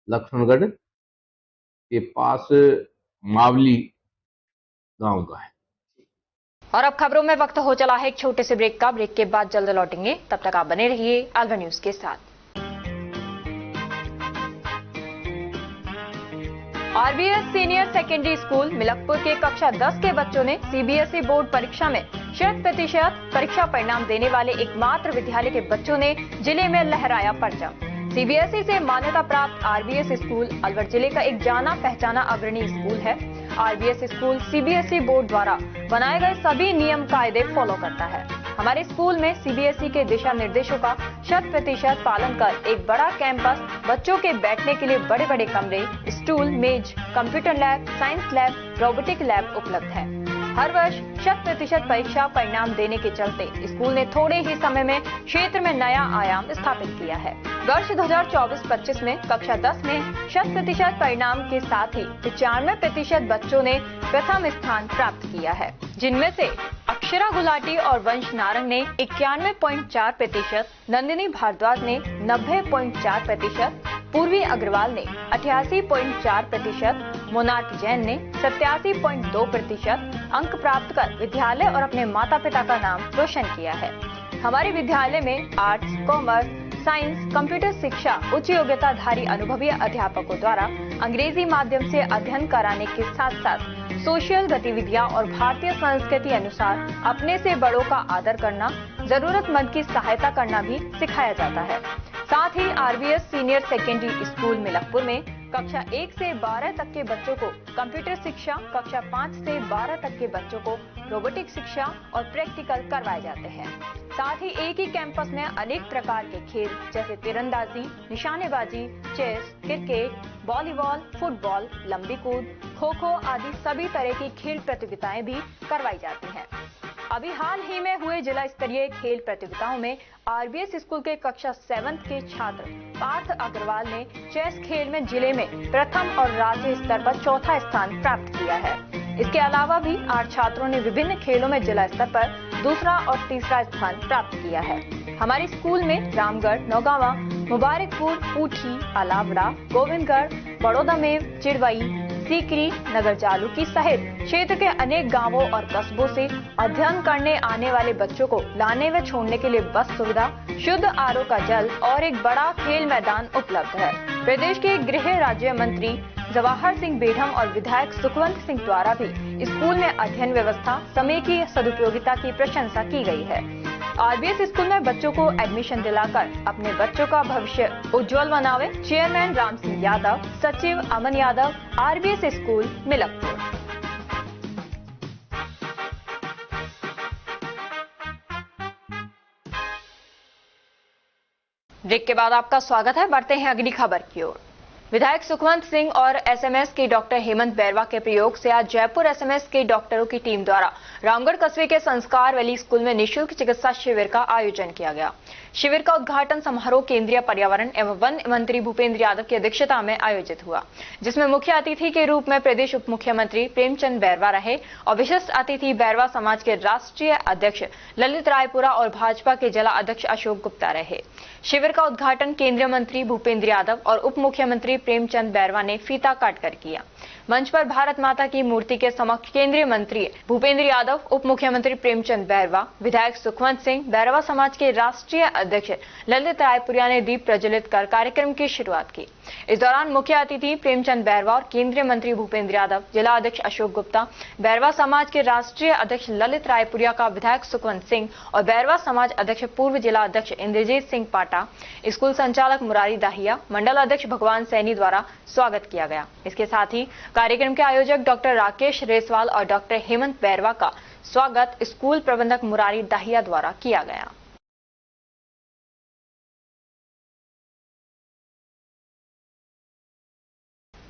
लक्ष्मणगढ़ के पास मावली गांव का है। और अब खबरों में वक्त हो चला है एक छोटे से ब्रेक का। ब्रेक के बाद जल्द लौटेंगे, तब तक आप बने रहिए अलवर न्यूज के साथ। RBS senior secondary school Milakpur के कक्षा 10 के बच्चों ने सीबीएसई बोर्ड परीक्षा में 100% परीक्षा परिणाम देने वाले एकमात्र विद्यालय के बच्चों ने जिले में लहराया परचम। सीबीएसई से मान्यता प्राप्त आरबीएस स्कूल अलवर जिले का एक जाना पहचाना अग्रणी स्कूल है। आरबीएस स्कूल सीबीएसई बोर्ड द्वारा बनाए गए सभी नियम कायदे फॉलो करता है। हमारे स्कूल में सीबीएसई के दिशा निर्देशों का 100% पालन कर एक बड़ा कैंपस, बच्चों के बैठने के लिए बड़े बड़े कमरे, स्टूल, मेज, computer lab, science lab, robotic lab उपलब्ध है। हर वर्ष 100% परीक्षा परिणाम देने के चलते स्कूल ने थोड़े ही समय में क्षेत्र में नया आयाम स्थापित किया है। वर्ष 2024-25 में कक्षा 10 में 100% परिणाम के साथ ही 95% बच्चों ने प्रथम स्थान प्राप्त किया है, जिनमें से अक्षरा गुलाटी और वंश नारंग ने 91.4%, नंदिनी भारद्वाज ने 90.4%, पूर्वी अग्रवाल ने 88.4%, मोनार्क जैन ने 87.2% अंक प्राप्त कर विद्यालय और अपने माता पिता का नाम रोशन किया है। हमारे विद्यालय में आर्ट्स, कॉमर्स, साइंस, कंप्यूटर शिक्षा उच्च योग्यताधारी अनुभवी अध्यापकों द्वारा अंग्रेजी माध्यम से अध्ययन कराने के साथ साथ सोशल गतिविधियां और भारतीय संस्कृति अनुसार अपने से बड़ों का आदर करना, जरूरतमंद की सहायता करना भी सिखाया जाता है। साथ ही RBS senior secondary school Milakpur में कक्षा 1 से 12 तक के बच्चों को कंप्यूटर शिक्षा, कक्षा 5 से 12 तक के बच्चों को रोबोटिक शिक्षा और प्रैक्टिकल करवाए जाते हैं। साथ ही एक ही कैंपस में अनेक प्रकार के खेल जैसे तीरंदाजी, निशानेबाजी, चेस, क्रिकेट, वॉलीबॉल, फुटबॉल, लंबी कूद, खो खो आदि सभी तरह की खेल प्रतियोगिताएं भी करवाई जाती हैं। अभी हाल ही में हुए जिला स्तरीय खेल प्रतियोगिताओं में आरबीएस स्कूल के कक्षा 7 के छात्र पार्थ अग्रवाल ने चेस खेल में जिले में प्रथम और राज्य स्तर पर चौथा स्थान प्राप्त किया है। इसके अलावा भी 8 छात्रों ने विभिन्न खेलों में जिला स्तर पर दूसरा और तीसरा स्थान प्राप्त किया है। हमारे स्कूल में रामगढ़, नौगावा, मुबारकपुर, ऊठी, अलावड़ा, गोविंदगढ़, बड़ौदामेव, चिड़वई, सीकरी, नगर जालूकी सहित क्षेत्र के अनेक गांवों और कस्बों से अध्ययन करने आने वाले बच्चों को लाने व छोड़ने के लिए बस सुविधा, शुद्ध आरओ का जल और एक बड़ा खेल मैदान उपलब्ध है। प्रदेश के गृह राज्य मंत्री जवाहर सिंह बेढम और विधायक सुखवंत सिंह द्वारा भी स्कूल में अध्ययन व्यवस्था, समय की सदुपयोगिता की प्रशंसा की गई है। आरबीएस स्कूल में बच्चों को एडमिशन दिलाकर अपने बच्चों का भविष्य उज्जवल बनावे। चेयरमैन राम सिंह यादव, सचिव Aman Yadav, RBS school Milakpur. Break के बाद आपका स्वागत है। बढ़ते हैं अगली खबर की ओर। विधायक सुखवंत सिंह और एसएमएस के डॉक्टर हेमंत बैरवा के प्रयोग से आज जयपुर एसएमएस के डॉक्टरों की टीम द्वारा रामगढ़ कस्बे के संस्कार वैली स्कूल में निःशुल्क चिकित्सा शिविर का आयोजन किया गया। शिविर का उद्घाटन समारोह केंद्रीय पर्यावरण एवं वन मंत्री भूपेंद्र यादव की अध्यक्षता में आयोजित हुआ, जिसमें मुख्य अतिथि के रूप में प्रदेश उप मुख्यमंत्री प्रेमचंद बैरवा रहे और विशिष्ट अतिथि बैरवा समाज के राष्ट्रीय अध्यक्ष ललित रायपुरा और भाजपा के जिला अध्यक्ष अशोक गुप्ता रहे। शिविर का उद्घाटन केंद्रीय मंत्री भूपेंद्र यादव और उप मुख्यमंत्री प्रेमचंद बैरवा ने फीता काटकर किया। मंच पर भारत माता की मूर्ति के समक्ष केंद्रीय मंत्री भूपेंद्र यादव, उप मुख्यमंत्री प्रेमचंद बैरवा, विधायक सुखवंत सिंह, बैरवा समाज के राष्ट्रीय अध्यक्ष ललित रायपुरिया ने दीप प्रज्वलित कर कार्यक्रम की शुरुआत की। इस दौरान मुख्य अतिथि प्रेमचंद बैरवा और केंद्रीय मंत्री भूपेंद्र यादव, जिला अध्यक्ष अशोक गुप्ता, बैरवा समाज के राष्ट्रीय अध्यक्ष ललित रायपुरिया का विधायक सुखवंत सिंह और बैरवा समाज अध्यक्ष पूर्व जिला अध्यक्ष इंद्रजीत सिंह पाटा, स्कूल संचालक मुरारी दाहिया, मंडल अध्यक्ष भगवान सैनी द्वारा स्वागत किया गया। इसके साथ ही कार्यक्रम के आयोजक डॉक्टर राकेश रेसवाल और डॉक्टर हेमंत बैरवा का स्वागत स्कूल प्रबंधक मुरारी दाहिया द्वारा किया गया।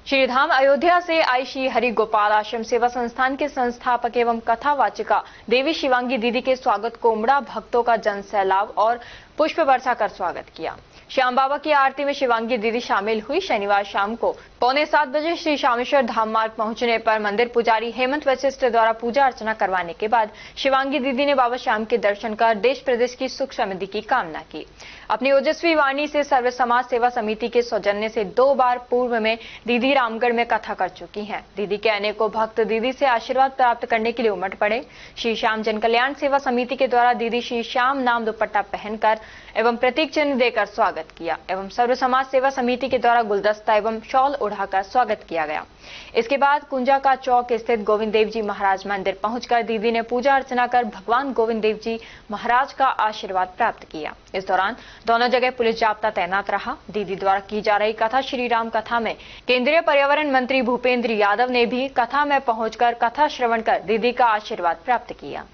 श्रीधाम अयोध्या से आई श्री हरि गोपाल आश्रम सेवा संस्थान के संस्थापक एवं कथावाचिका देवी शिवांगी दीदी के स्वागत को उमड़ा भक्तों का जन सैलाब और पुष्प वर्षा कर स्वागत किया। श्याम बाबा की आरती में शिवांगी दीदी शामिल हुई। शनिवार शाम को 6:45 बजे श्री श्यामेश्वर धाम मार्ग पहुंचने पर मंदिर पुजारी हेमंत वशिष्ठ द्वारा पूजा अर्चना करवाने के बाद शिवांगी दीदी ने बाबा श्याम के दर्शन कर देश प्रदेश की सुख समृद्धि की कामना की। अपनी ओजस्वी वाणी से सर्व समाज सेवा समिति के सौजन्य से 2 बार पूर्व में दीदी रामगढ़ में कथा कर चुकी हैं। दीदी के अनेकों भक्त दीदी से आशीर्वाद प्राप्त करने के लिए उमड़ पड़े। श्री श्याम जन कल्याण सेवा समिति के द्वारा दीदी श्री श्याम नाम दुपट्टा पहनकर एवं प्रतीक चिन्ह देकर स्वागत किया एवं सर्व समाज सेवा समिति के द्वारा गुलदस्ता एवं शॉल उड़ाकर स्वागत किया गया। इसके बाद कुंजा का चौक स्थित गोविंद देव जी महाराज मंदिर पहुंचकर दीदी ने पूजा अर्चना कर भगवान गोविंद देव जी महाराज का आशीर्वाद प्राप्त किया। इस दौरान दोनों जगह पुलिस जाब्ता तैनात रहा। दीदी द्वारा की जा रही कथा श्री राम कथा में केंद्रीय पर्यावरण मंत्री भूपेंद्र यादव ने भी कथा में पहुंचकर कथा श्रवण कर दीदी का आशीर्वाद प्राप्त किया।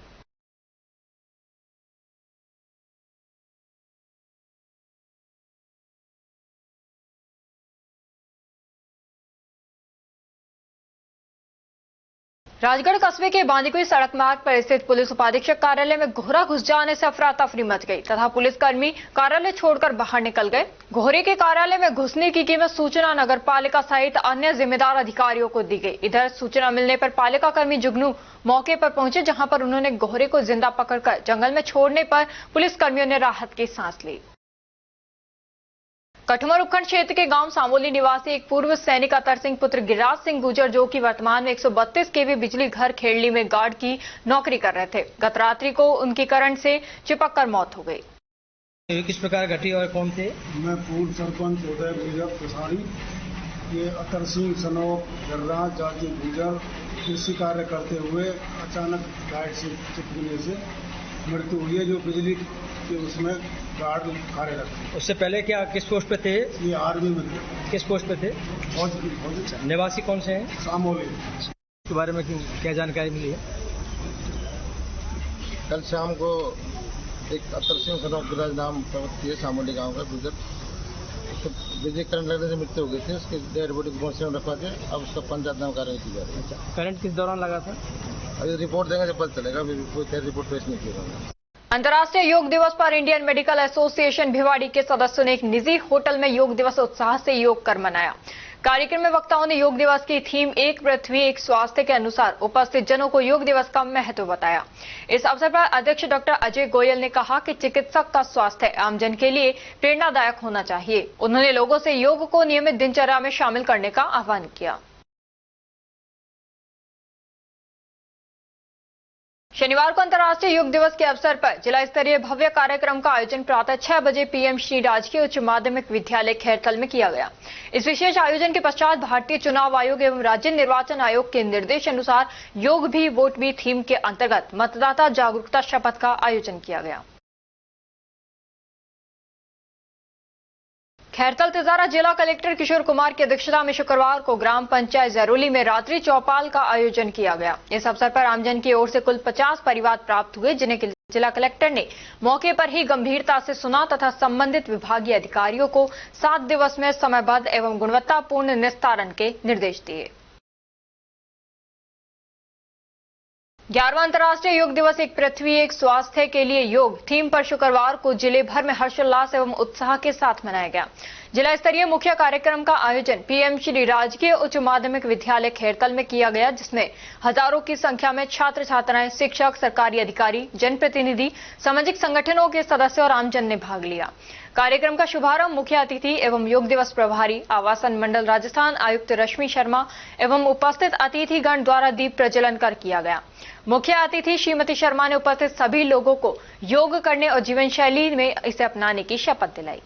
राजगढ़ कस्बे के बांदीकुई सड़क मार्ग पर स्थित पुलिस उपाधीक्षक कार्यालय में कोहरा घुस जाने से अफरा तफरी मच गई तथा पुलिसकर्मी कार्यालय छोड़कर बाहर निकल गए। कोहरे के कार्यालय में घुसने की कीमत सूचना नगर पालिका सहित अन्य जिम्मेदार अधिकारियों को दी गई। इधर सूचना मिलने पर पालिका कर्मी जुगनू मौके पर पहुंचे, जहां पर उन्होंने कोहरे को जिंदा पकड़कर जंगल में छोड़ने पर पुलिसकर्मियों ने राहत की सांस ली। कठुमर उपखंड क्षेत्र के गांव सामोली निवासी एक पूर्व सैनिक अतर सिंह पुत्र गिरिराज सिंह गुर्जर, जो कि वर्तमान में 132 केवी बिजली घर खेड़ली में गार्ड की नौकरी कर रहे थे, गत रात्रि को उनकी करंट से चिपक कर मौत हो गई। किस प्रकार घटी और कौन थे? मैं पूर्व सरपंच उदय गुर्जर प्रसारी, ये अतर सिंह सनोक गिरिराज जाति गुर्जर कृषि कार्य करते हुए अचानक लाइट से चिपकने से मृत्यु हुई है, जो बिजली के उसमें गार्ड कार्यरत थे। उससे पहले क्या किस पोस्ट पे थे? ये आर्मी में थे। किस पोस्ट पे थे? फौज। निवासी कौन से हैं? सामोली। इसके बारे में क्या जानकारी मिली है? कल शाम को एक अतर सिंह सनोक गिरिराज नाम प्रवृत्ति है, सामोली गांव का गुजर, उसको बिजली करंट लगने से मृत्यु हो गई थी। उसकी डेड बॉडी को में रखवा के अब उसका पंचायत नाम कार्रवाई की जा रही है। करंट किस दौरान लगा था? अभी रिपोर्ट देंगे जब पता चलेगा, अभी कोई रिपोर्ट पेश नहीं किया। अंतर्राष्ट्रीय योग दिवस पर इंडियन मेडिकल एसोसिएशन भिवाड़ी के सदस्यों ने एक निजी होटल में योग दिवस उत्साह से योग कर मनाया। कार्यक्रम में वक्ताओं ने योग दिवस की थीम एक पृथ्वी एक स्वास्थ्य के अनुसार उपस्थित जनों को योग दिवस का महत्व बताया। इस अवसर पर अध्यक्ष डॉक्टर अजय गोयल ने कहा कि चिकित्सक का स्वास्थ्य आमजन के लिए प्रेरणादायक होना चाहिए। उन्होंने लोगों से योग को नियमित दिनचर्या में शामिल करने का आह्वान किया। शनिवार को अंतर्राष्ट्रीय योग दिवस के अवसर पर जिला स्तरीय भव्य कार्यक्रम का आयोजन प्रातः 6 बजे पीएम श्री राजकीय उच्च माध्यमिक विद्यालय खैरथल में किया गया। इस विशेष आयोजन के पश्चात भारतीय चुनाव आयोग एवं राज्य निर्वाचन आयोग के निर्देश अनुसार योग भी वोट भी थीम के अंतर्गत मतदाता जागरूकता शपथ का आयोजन किया गया। खैरथल तिजारा जिला कलेक्टर किशोर कुमार की अध्यक्षता में शुक्रवार को ग्राम पंचायत जरोली में रात्रि चौपाल का आयोजन किया गया। इस अवसर पर आमजन की ओर से कुल 50 परिवार प्राप्त हुए, जिन्हें जिला कलेक्टर ने मौके पर ही गंभीरता से सुना तथा संबंधित विभागीय अधिकारियों को 7 दिवस में समयबद्ध एवं गुणवत्तापूर्ण निस्तारण के निर्देश दिए। 11वां अंतर्राष्ट्रीय योग दिवस एक पृथ्वी एक स्वास्थ्य के लिए योग थीम पर शुक्रवार को जिले भर में हर्षोल्लास एवं उत्साह के साथ मनाया गया। जिला स्तरीय मुख्य कार्यक्रम का आयोजन पीएम श्री राजकीय उच्च माध्यमिक विद्यालय खैरथल में किया गया, जिसमें हजारों की संख्या में छात्र छात्राएं, शिक्षक, सरकारी अधिकारी, जनप्रतिनिधि, सामाजिक संगठनों के सदस्य और आमजन ने भाग लिया। कार्यक्रम का शुभारंभ मुख्य अतिथि एवं योग दिवस प्रभारी आवासन मंडल राजस्थान आयुक्त रश्मि शर्मा एवं उपस्थित अतिथिगण द्वारा दीप प्रज्वलन कर किया गया। मुख्य अतिथि श्रीमती शर्मा ने उपस्थित सभी लोगों को योग करने और जीवन शैली में इसे अपनाने की शपथ दिलाई।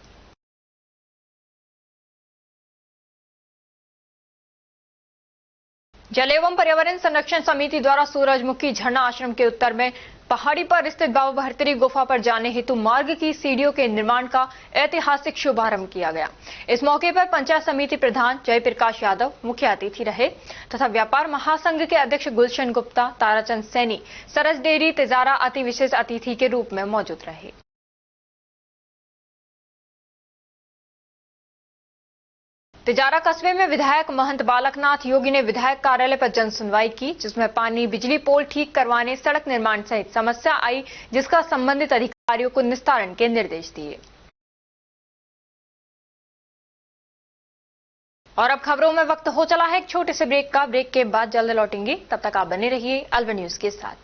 जल एवं पर्यावरण संरक्षण समिति द्वारा सूरजमुखी झरना आश्रम के उत्तर में पहाड़ी पर स्थित बाबा भरतरी गुफा पर जाने हेतु मार्ग की सीढ़ियों के निर्माण का ऐतिहासिक शुभारंभ किया गया। इस मौके पर पंचायत समिति प्रधान जयप्रकाश यादव मुख्य अतिथि रहे तथा व्यापार महासंघ के अध्यक्ष गुलशन गुप्ता, ताराचंद सैनी, सरस डेयरी तिजारा अति विशेष अतिथि के रूप में मौजूद रहे। तिजारा कस्बे में विधायक महंत बालकनाथ योगी ने विधायक कार्यालय पर जन सुनवाई की, जिसमें पानी, बिजली पोल ठीक करवाने, सड़क निर्माण सहित समस्या आई, जिसका संबंधित अधिकारियों को निस्तारण के निर्देश दिए। और अब खबरों में वक्त हो चला है एक छोटे से ब्रेक का। ब्रेक के बाद जल्द लौटेंगे, तब तक आप बने रहिए अलवर न्यूज के साथ।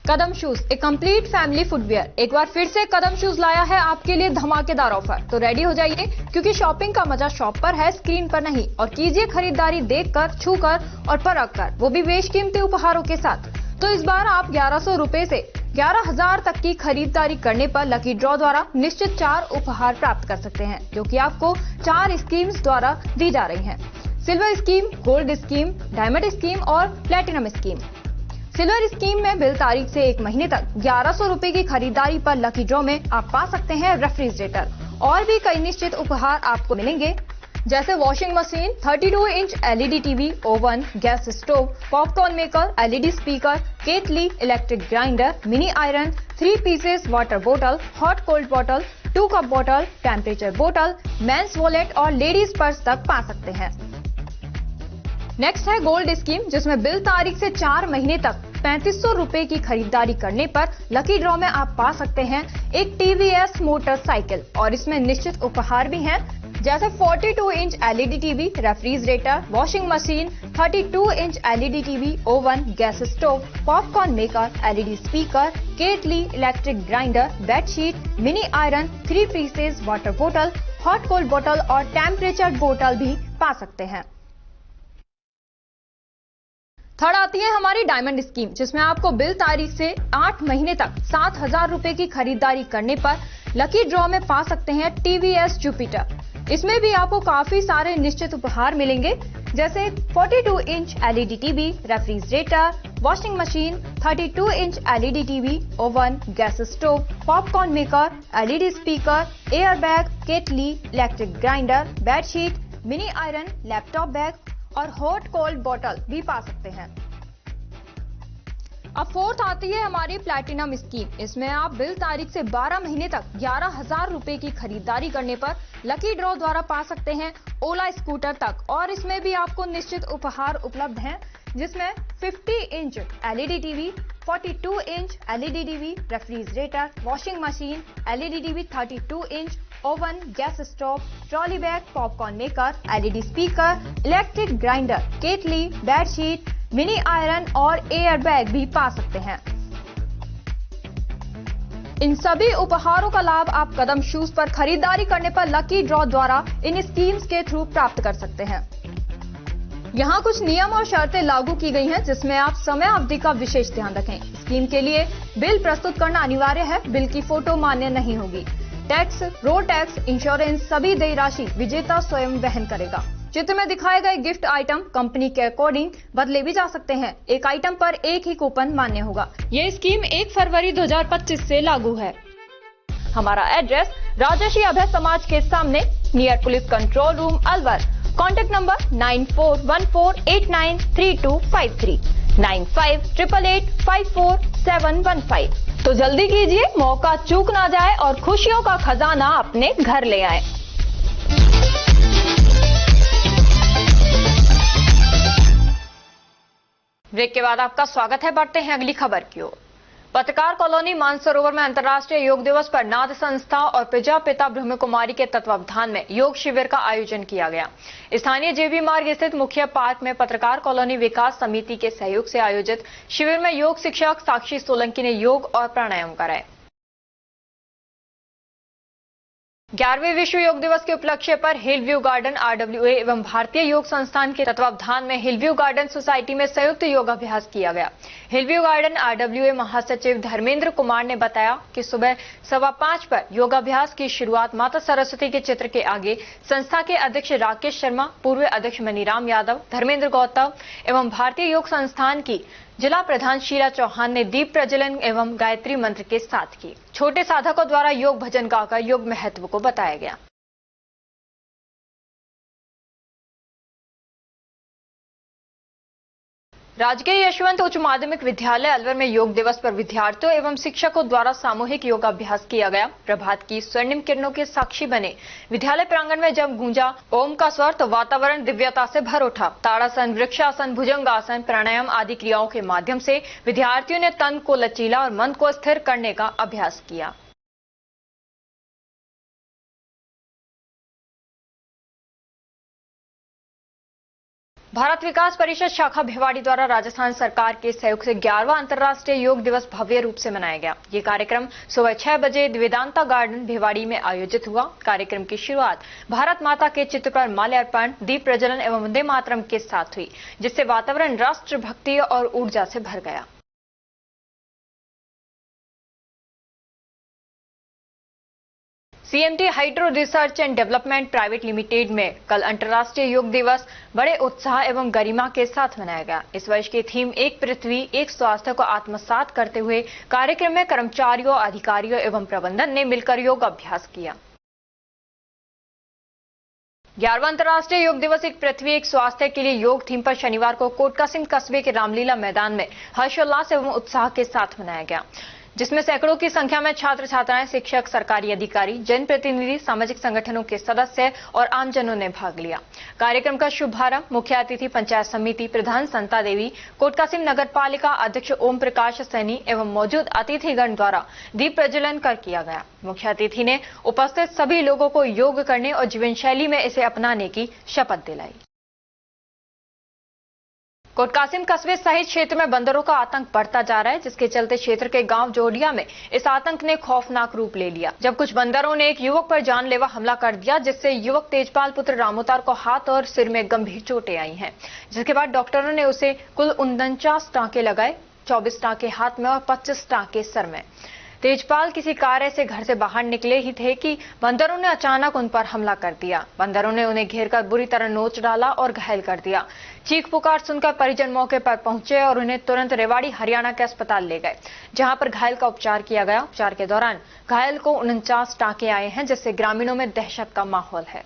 कदम शूज, एक कंप्लीट फैमिली फुटवियर, एक बार फिर से कदम शूज लाया है आपके लिए धमाकेदार ऑफर। तो रेडी हो जाइए, क्योंकि शॉपिंग का मजा शॉप पर है, स्क्रीन पर नहीं। और कीजिए खरीदारी देखकर, छूकर और परख कर, वो भी बेशकीमती उपहारों के साथ। तो इस बार आप 1100 रुपए से 11,000 तक की खरीदारी करने पर लकी ड्रॉ द्वारा निश्चित 4 उपहार प्राप्त कर सकते हैं, जो कि आपको 4 स्कीम्स द्वारा दी जा रही हैं। Silver scheme, gold scheme, diamond scheme और प्लेटिनम स्कीम। सिल्वर स्कीम में बिल तारीख से 1 महीने तक 1100 रुपए की खरीदारी पर लकी ड्रॉ में आप पा सकते हैं रेफ्रिजरेटर और भी कई निश्चित उपहार आपको मिलेंगे, जैसे washing machine, 32 inch LED TV, oven, gas stove, popcorn maker, LED speaker, kettle, electric grinder, mini iron, 3 pieces water बोतल, हॉट कोल्ड बोतल, 2 कप बोतल, टेम्परेचर बोतल, मेंस वॉलेट और लेडीज पर्स तक पा सकते हैं। नेक्स्ट है गोल्ड स्कीम, जिसमें बिल तारीख से 4 महीने तक 3500 रुपए की खरीदारी करने पर लकी ड्रॉ में आप पा सकते हैं एक TVS मोटरसाइकिल और इसमें निश्चित उपहार भी हैं, जैसे 42 inch LED TV, refrigerator, washing machine, 32 inch LED TV, oven, gas stove, popcorn maker, LED speaker, kettle, electric grinder, bedsheet, mini iron, 3 pieces water बोतल, हॉट कोल्ड बोतल और टेम्परेचर बोतल भी पा सकते हैं। थर्ड आती है हमारी डायमंड स्कीम, जिसमें आपको बिल तारीख से 8 महीने तक 7,000 रुपए की खरीदारी करने पर लकी ड्रॉ में पा सकते हैं TVS जुपिटर। इसमें भी आपको काफी सारे निश्चित उपहार मिलेंगे, जैसे 42 inch LED TV, refrigerator, washing machine, 32 inch LED TV, oven, gas stove, popcorn maker, LED speaker, air bag, kettle, electric grinder, bedsheet, mini iron, laptop bag और हॉट कोल्ड बोतल भी पा सकते हैं। अब फोर्थ आती है हमारी प्लैटिनम स्कीम। इसमें आप बिल तारीख से 12 महीने तक 11,000 रुपए की खरीदारी करने पर लकी ड्रॉ द्वारा पा सकते हैं ओला स्कूटर तक और इसमें भी आपको निश्चित उपहार उपलब्ध हैं, जिसमें 50 inch LED TV, 42 inch LED TV, refrigerator, washing machine, LED TV, 32 inch, oven, gas stove, trolley bag, popcorn maker, LED speaker, electric grinder, kettle, bedsheet, mini iron और एयर बैग भी पा सकते हैं। इन सभी उपहारों का लाभ आप कदम शूज पर खरीदारी करने पर लकी ड्रॉ द्वारा इन स्कीम्स के थ्रू प्राप्त कर सकते हैं। यहाँ कुछ नियम और शर्तें लागू की गई हैं, जिसमें आप समय अवधि का विशेष ध्यान रखें। स्कीम के लिए बिल प्रस्तुत करना अनिवार्य है, बिल की फोटो मान्य नहीं होगी। टैक्स, रोड टैक्स, इंश्योरेंस सभी देय राशि विजेता स्वयं वहन करेगा। चित्र में दिखाए गए गिफ्ट आइटम कंपनी के अकॉर्डिंग बदले भी जा सकते हैं। एक आइटम पर एक ही कूपन मान्य होगा। ये स्कीम 1 फरवरी 2025 से लागू है। हमारा एड्रेस राजर्षि अभय समाज के सामने, near police control room, Alwar. Contact number 9414893253, 9588854715। तो जल्दी कीजिए, मौका चूक ना जाए और खुशियों का खजाना अपने घर ले आए। ब्रेक के बाद आपका स्वागत है। बढ़ते हैं अगली खबर की ओर। पत्रकार कॉलोनी मानसरोवर में अंतर्राष्ट्रीय योग दिवस पर नाद संस्था और प्रजापिता ब्रह्म कुमारी के तत्वावधान में योग शिविर का आयोजन किया गया। स्थानीय JB मार्ग स्थित मुख्य पार्क में पत्रकार कॉलोनी विकास समिति के सहयोग से आयोजित शिविर में योग शिक्षक साक्षी सोलंकी ने योग और प्राणायाम कराए। 11वें विश्व योग दिवस के उपलक्ष्य पर हिल व्यू गार्डन RWA एवं भारतीय योग संस्थान के तत्वावधान में हिल व्यू गार्डन सोसाइटी में संयुक्त योगाभ्यास किया गया। हिल व्यू गार्डन RWA महासचिव धर्मेंद्र कुमार ने बताया कि सुबह 5:15 पर योगाभ्यास की शुरुआत माता सरस्वती के चित्र के आगे संस्था के अध्यक्ष राकेश शर्मा, पूर्व अध्यक्ष मनीराम यादव, धर्मेंद्र गौतम एवं भारतीय योग संस्थान की जिला प्रधान शीला चौहान ने दीप प्रज्वलन एवं गायत्री मंत्र के साथ की। छोटे साधकों द्वारा योग भजन गाकर योग महत्व को बताया गया। राजकीय यशवंत उच्च माध्यमिक विद्यालय अलवर में योग दिवस पर विद्यार्थियों एवं शिक्षकों द्वारा सामूहिक योगाभ्यास किया गया। प्रभात की स्वर्णिम किरणों के साक्षी बने विद्यालय प्रांगण में जब गूंजा ओम का स्वर तो वातावरण दिव्यता से भर उठा। ताड़ासन, वृक्षासन, भुजंगासन, प्राणायाम आदि क्रियाओं के माध्यम से विद्यार्थियों ने तन को लचीला और मन को स्थिर करने का अभ्यास किया। भारत विकास परिषद शाखा भिवाड़ी द्वारा राजस्थान सरकार के सहयोग से 11वां अंतर्राष्ट्रीय योग दिवस भव्य रूप से मनाया गया। ये कार्यक्रम सुबह 6 बजे वेदांता गार्डन भिवाड़ी में आयोजित हुआ। कार्यक्रम की शुरुआत भारत माता के चित्र पर माल्यार्पण, दीप प्रज्वलन एवं वंदे मातरम के साथ हुई, जिससे वातावरण राष्ट्रभक्ति और ऊर्जा से भर गया। CMT hydro research and development private limited में कल अंतर्राष्ट्रीय योग दिवस बड़े उत्साह एवं गरिमा के साथ मनाया गया। इस वर्ष की थीम एक पृथ्वी एक स्वास्थ्य को आत्मसात करते हुए कार्यक्रम में कर्मचारियों, अधिकारियों एवं प्रबंधन ने मिलकर योग अभ्यास किया। 11वां अंतर्राष्ट्रीय योग दिवस एक पृथ्वी एक स्वास्थ्य के लिए योग थीम पर शनिवार को कोटकासिम कस्बे के रामलीला मैदान में हर्षोल्लास एवं उत्साह के साथ मनाया गया, जिसमें सैकड़ों की संख्या में छात्र छात्राएं, शिक्षक, सरकारी अधिकारी, जनप्रतिनिधि, सामाजिक संगठनों के सदस्य और आमजनों ने भाग लिया। कार्यक्रम का शुभारंभ मुख्य अतिथि पंचायत समिति प्रधान संता देवी, कोटकासिम नगर पालिका अध्यक्ष ओम प्रकाश सैनी एवं मौजूद अतिथिगण द्वारा दीप प्रज्वलन कर किया गया। मुख्य अतिथि ने उपस्थित सभी लोगों को योग करने और जीवन शैली में इसे अपनाने की शपथ दिलाई। कोटकासिम कस्बे सहित क्षेत्र में बंदरों का आतंक बढ़ता जा रहा है, जिसके चलते क्षेत्र के गांव जोडिया में इस आतंक ने खौफनाक रूप ले लिया, जब कुछ बंदरों ने एक युवक पर जानलेवा हमला कर दिया, जिससे युवक तेजपाल पुत्र रामोतार को हाथ और सिर में गंभीर चोटें आई हैं। जिसके बाद डॉक्टरों ने उसे कुल 49 टांके लगाए, 24 टांके हाथ में और 25 टांके सर में। तेजपाल किसी कार्य से घर से बाहर निकले ही थे कि बंदरों ने अचानक उन पर हमला कर दिया। बंदरों ने उन्हें घेरकर बुरी तरह नोच डाला और घायल कर दिया। चीख पुकार सुनकर परिजन मौके पर पहुंचे और उन्हें तुरंत रेवाड़ी हरियाणा के अस्पताल ले गए, जहां पर घायल का उपचार किया गया। उपचार के दौरान घायल को 49 टांके आए हैं, जिससे ग्रामीणों में दहशत का माहौल है।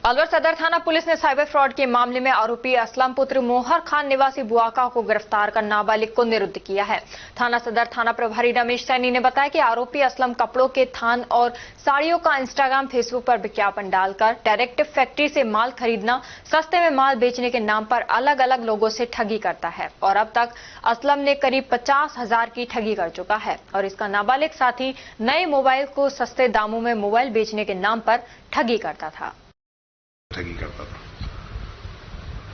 अलवर सदर थाना पुलिस ने साइबर फ्रॉड के मामले में आरोपी असलम पुत्र मोहर खान निवासी बुआका को गिरफ्तार कर नाबालिग को निरुद्ध किया है। थाना सदर थाना प्रभारी रमेश सैनी ने बताया कि आरोपी असलम कपड़ों के थान और साड़ियों का इंस्टाग्राम, फेसबुक पर विज्ञापन डालकर डायरेक्ट फैक्ट्री से माल खरीदना, सस्ते में माल बेचने के नाम पर अलग अलग लोगों से ठगी करता है और अब तक असलम ने करीब 50,000 की ठगी कर चुका है और इसका नाबालिग साथी नए मोबाइल को सस्ते दामों में मोबाइल बेचने के नाम पर ठगी करता था।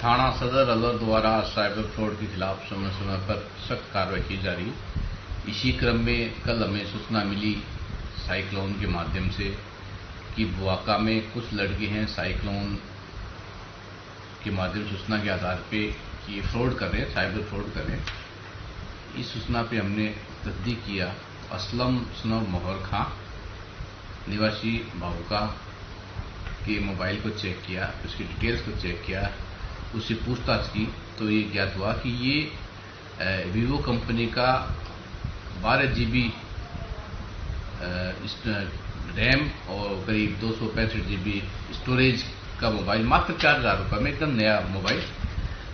थाना सदर अलवर द्वारा साइबर फ्रॉड के खिलाफ समय समय पर सख्त कार्रवाई की जा रही है। इसी क्रम में कल हमें सूचना मिली साइक्लोन के माध्यम से कि बुआका में कुछ लड़के हैं साइक्लोन के माध्यम सूचना के आधार पे कि फ्रॉड कर रहे हैं, साइबर फ्रॉड कर रहे हैं। इस सूचना पे हमने तस्दीक किया। असलम सनोर मोहर खां निवासी बाबूका के मोबाइल को चेक किया, उसकी डिटेल्स को चेक किया, उससे पूछताछ की तो ये ज्ञात हुआ कि ये वीवो कंपनी का 12 GB रैम और करीब 265 GB स्टोरेज का मोबाइल मात्र 4,000 रुपये में एकदम नया मोबाइल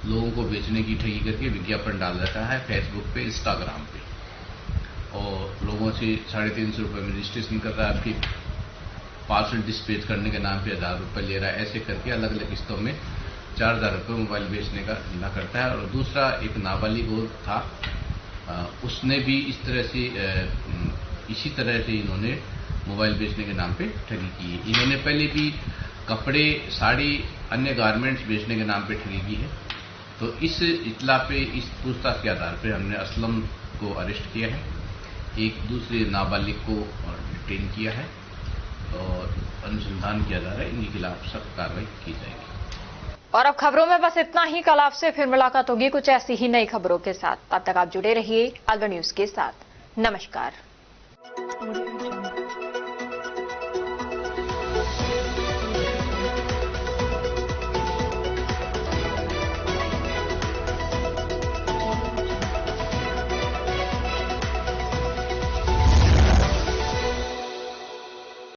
लोगों को बेचने की ठगी करके विज्ञापन डाल रखा है फेसबुक पे, इंस्टाग्राम पे और लोगों से 350 रुपये में रजिस्ट्रेशन कर रहा है। आपकी पार्सल डिस्पैच करने के नाम पे 1,000 रुपये ले रहा है। ऐसे करके अलग अलग किस्तों में 4,000 रुपये मोबाइल बेचने का धंधा करता है। और दूसरा एक नाबालिग और था, उसने भी इस तरह से इसी तरह से इन्होंने मोबाइल बेचने के नाम पे ठगी की है। इन्होंने पहले भी कपड़े, साड़ी, अन्य गारमेंट्स बेचने के नाम पे ठगी की है। तो इस इतला पे, इस पूछताछ के आधार पे हमने असलम को अरेस्ट किया है एक दूसरे नाबालिग को डिटेन किया है और अनुसंधान किया जा रहा है। इनके खिलाफ सख्त कार्रवाई की जाएगी। और अब खबरों में बस इतना ही। कल आपसे फिर मुलाकात होगी कुछ ऐसी ही नई खबरों के साथ। तब तक आप जुड़े रहिए अलवर न्यूज के साथ। नमस्कार।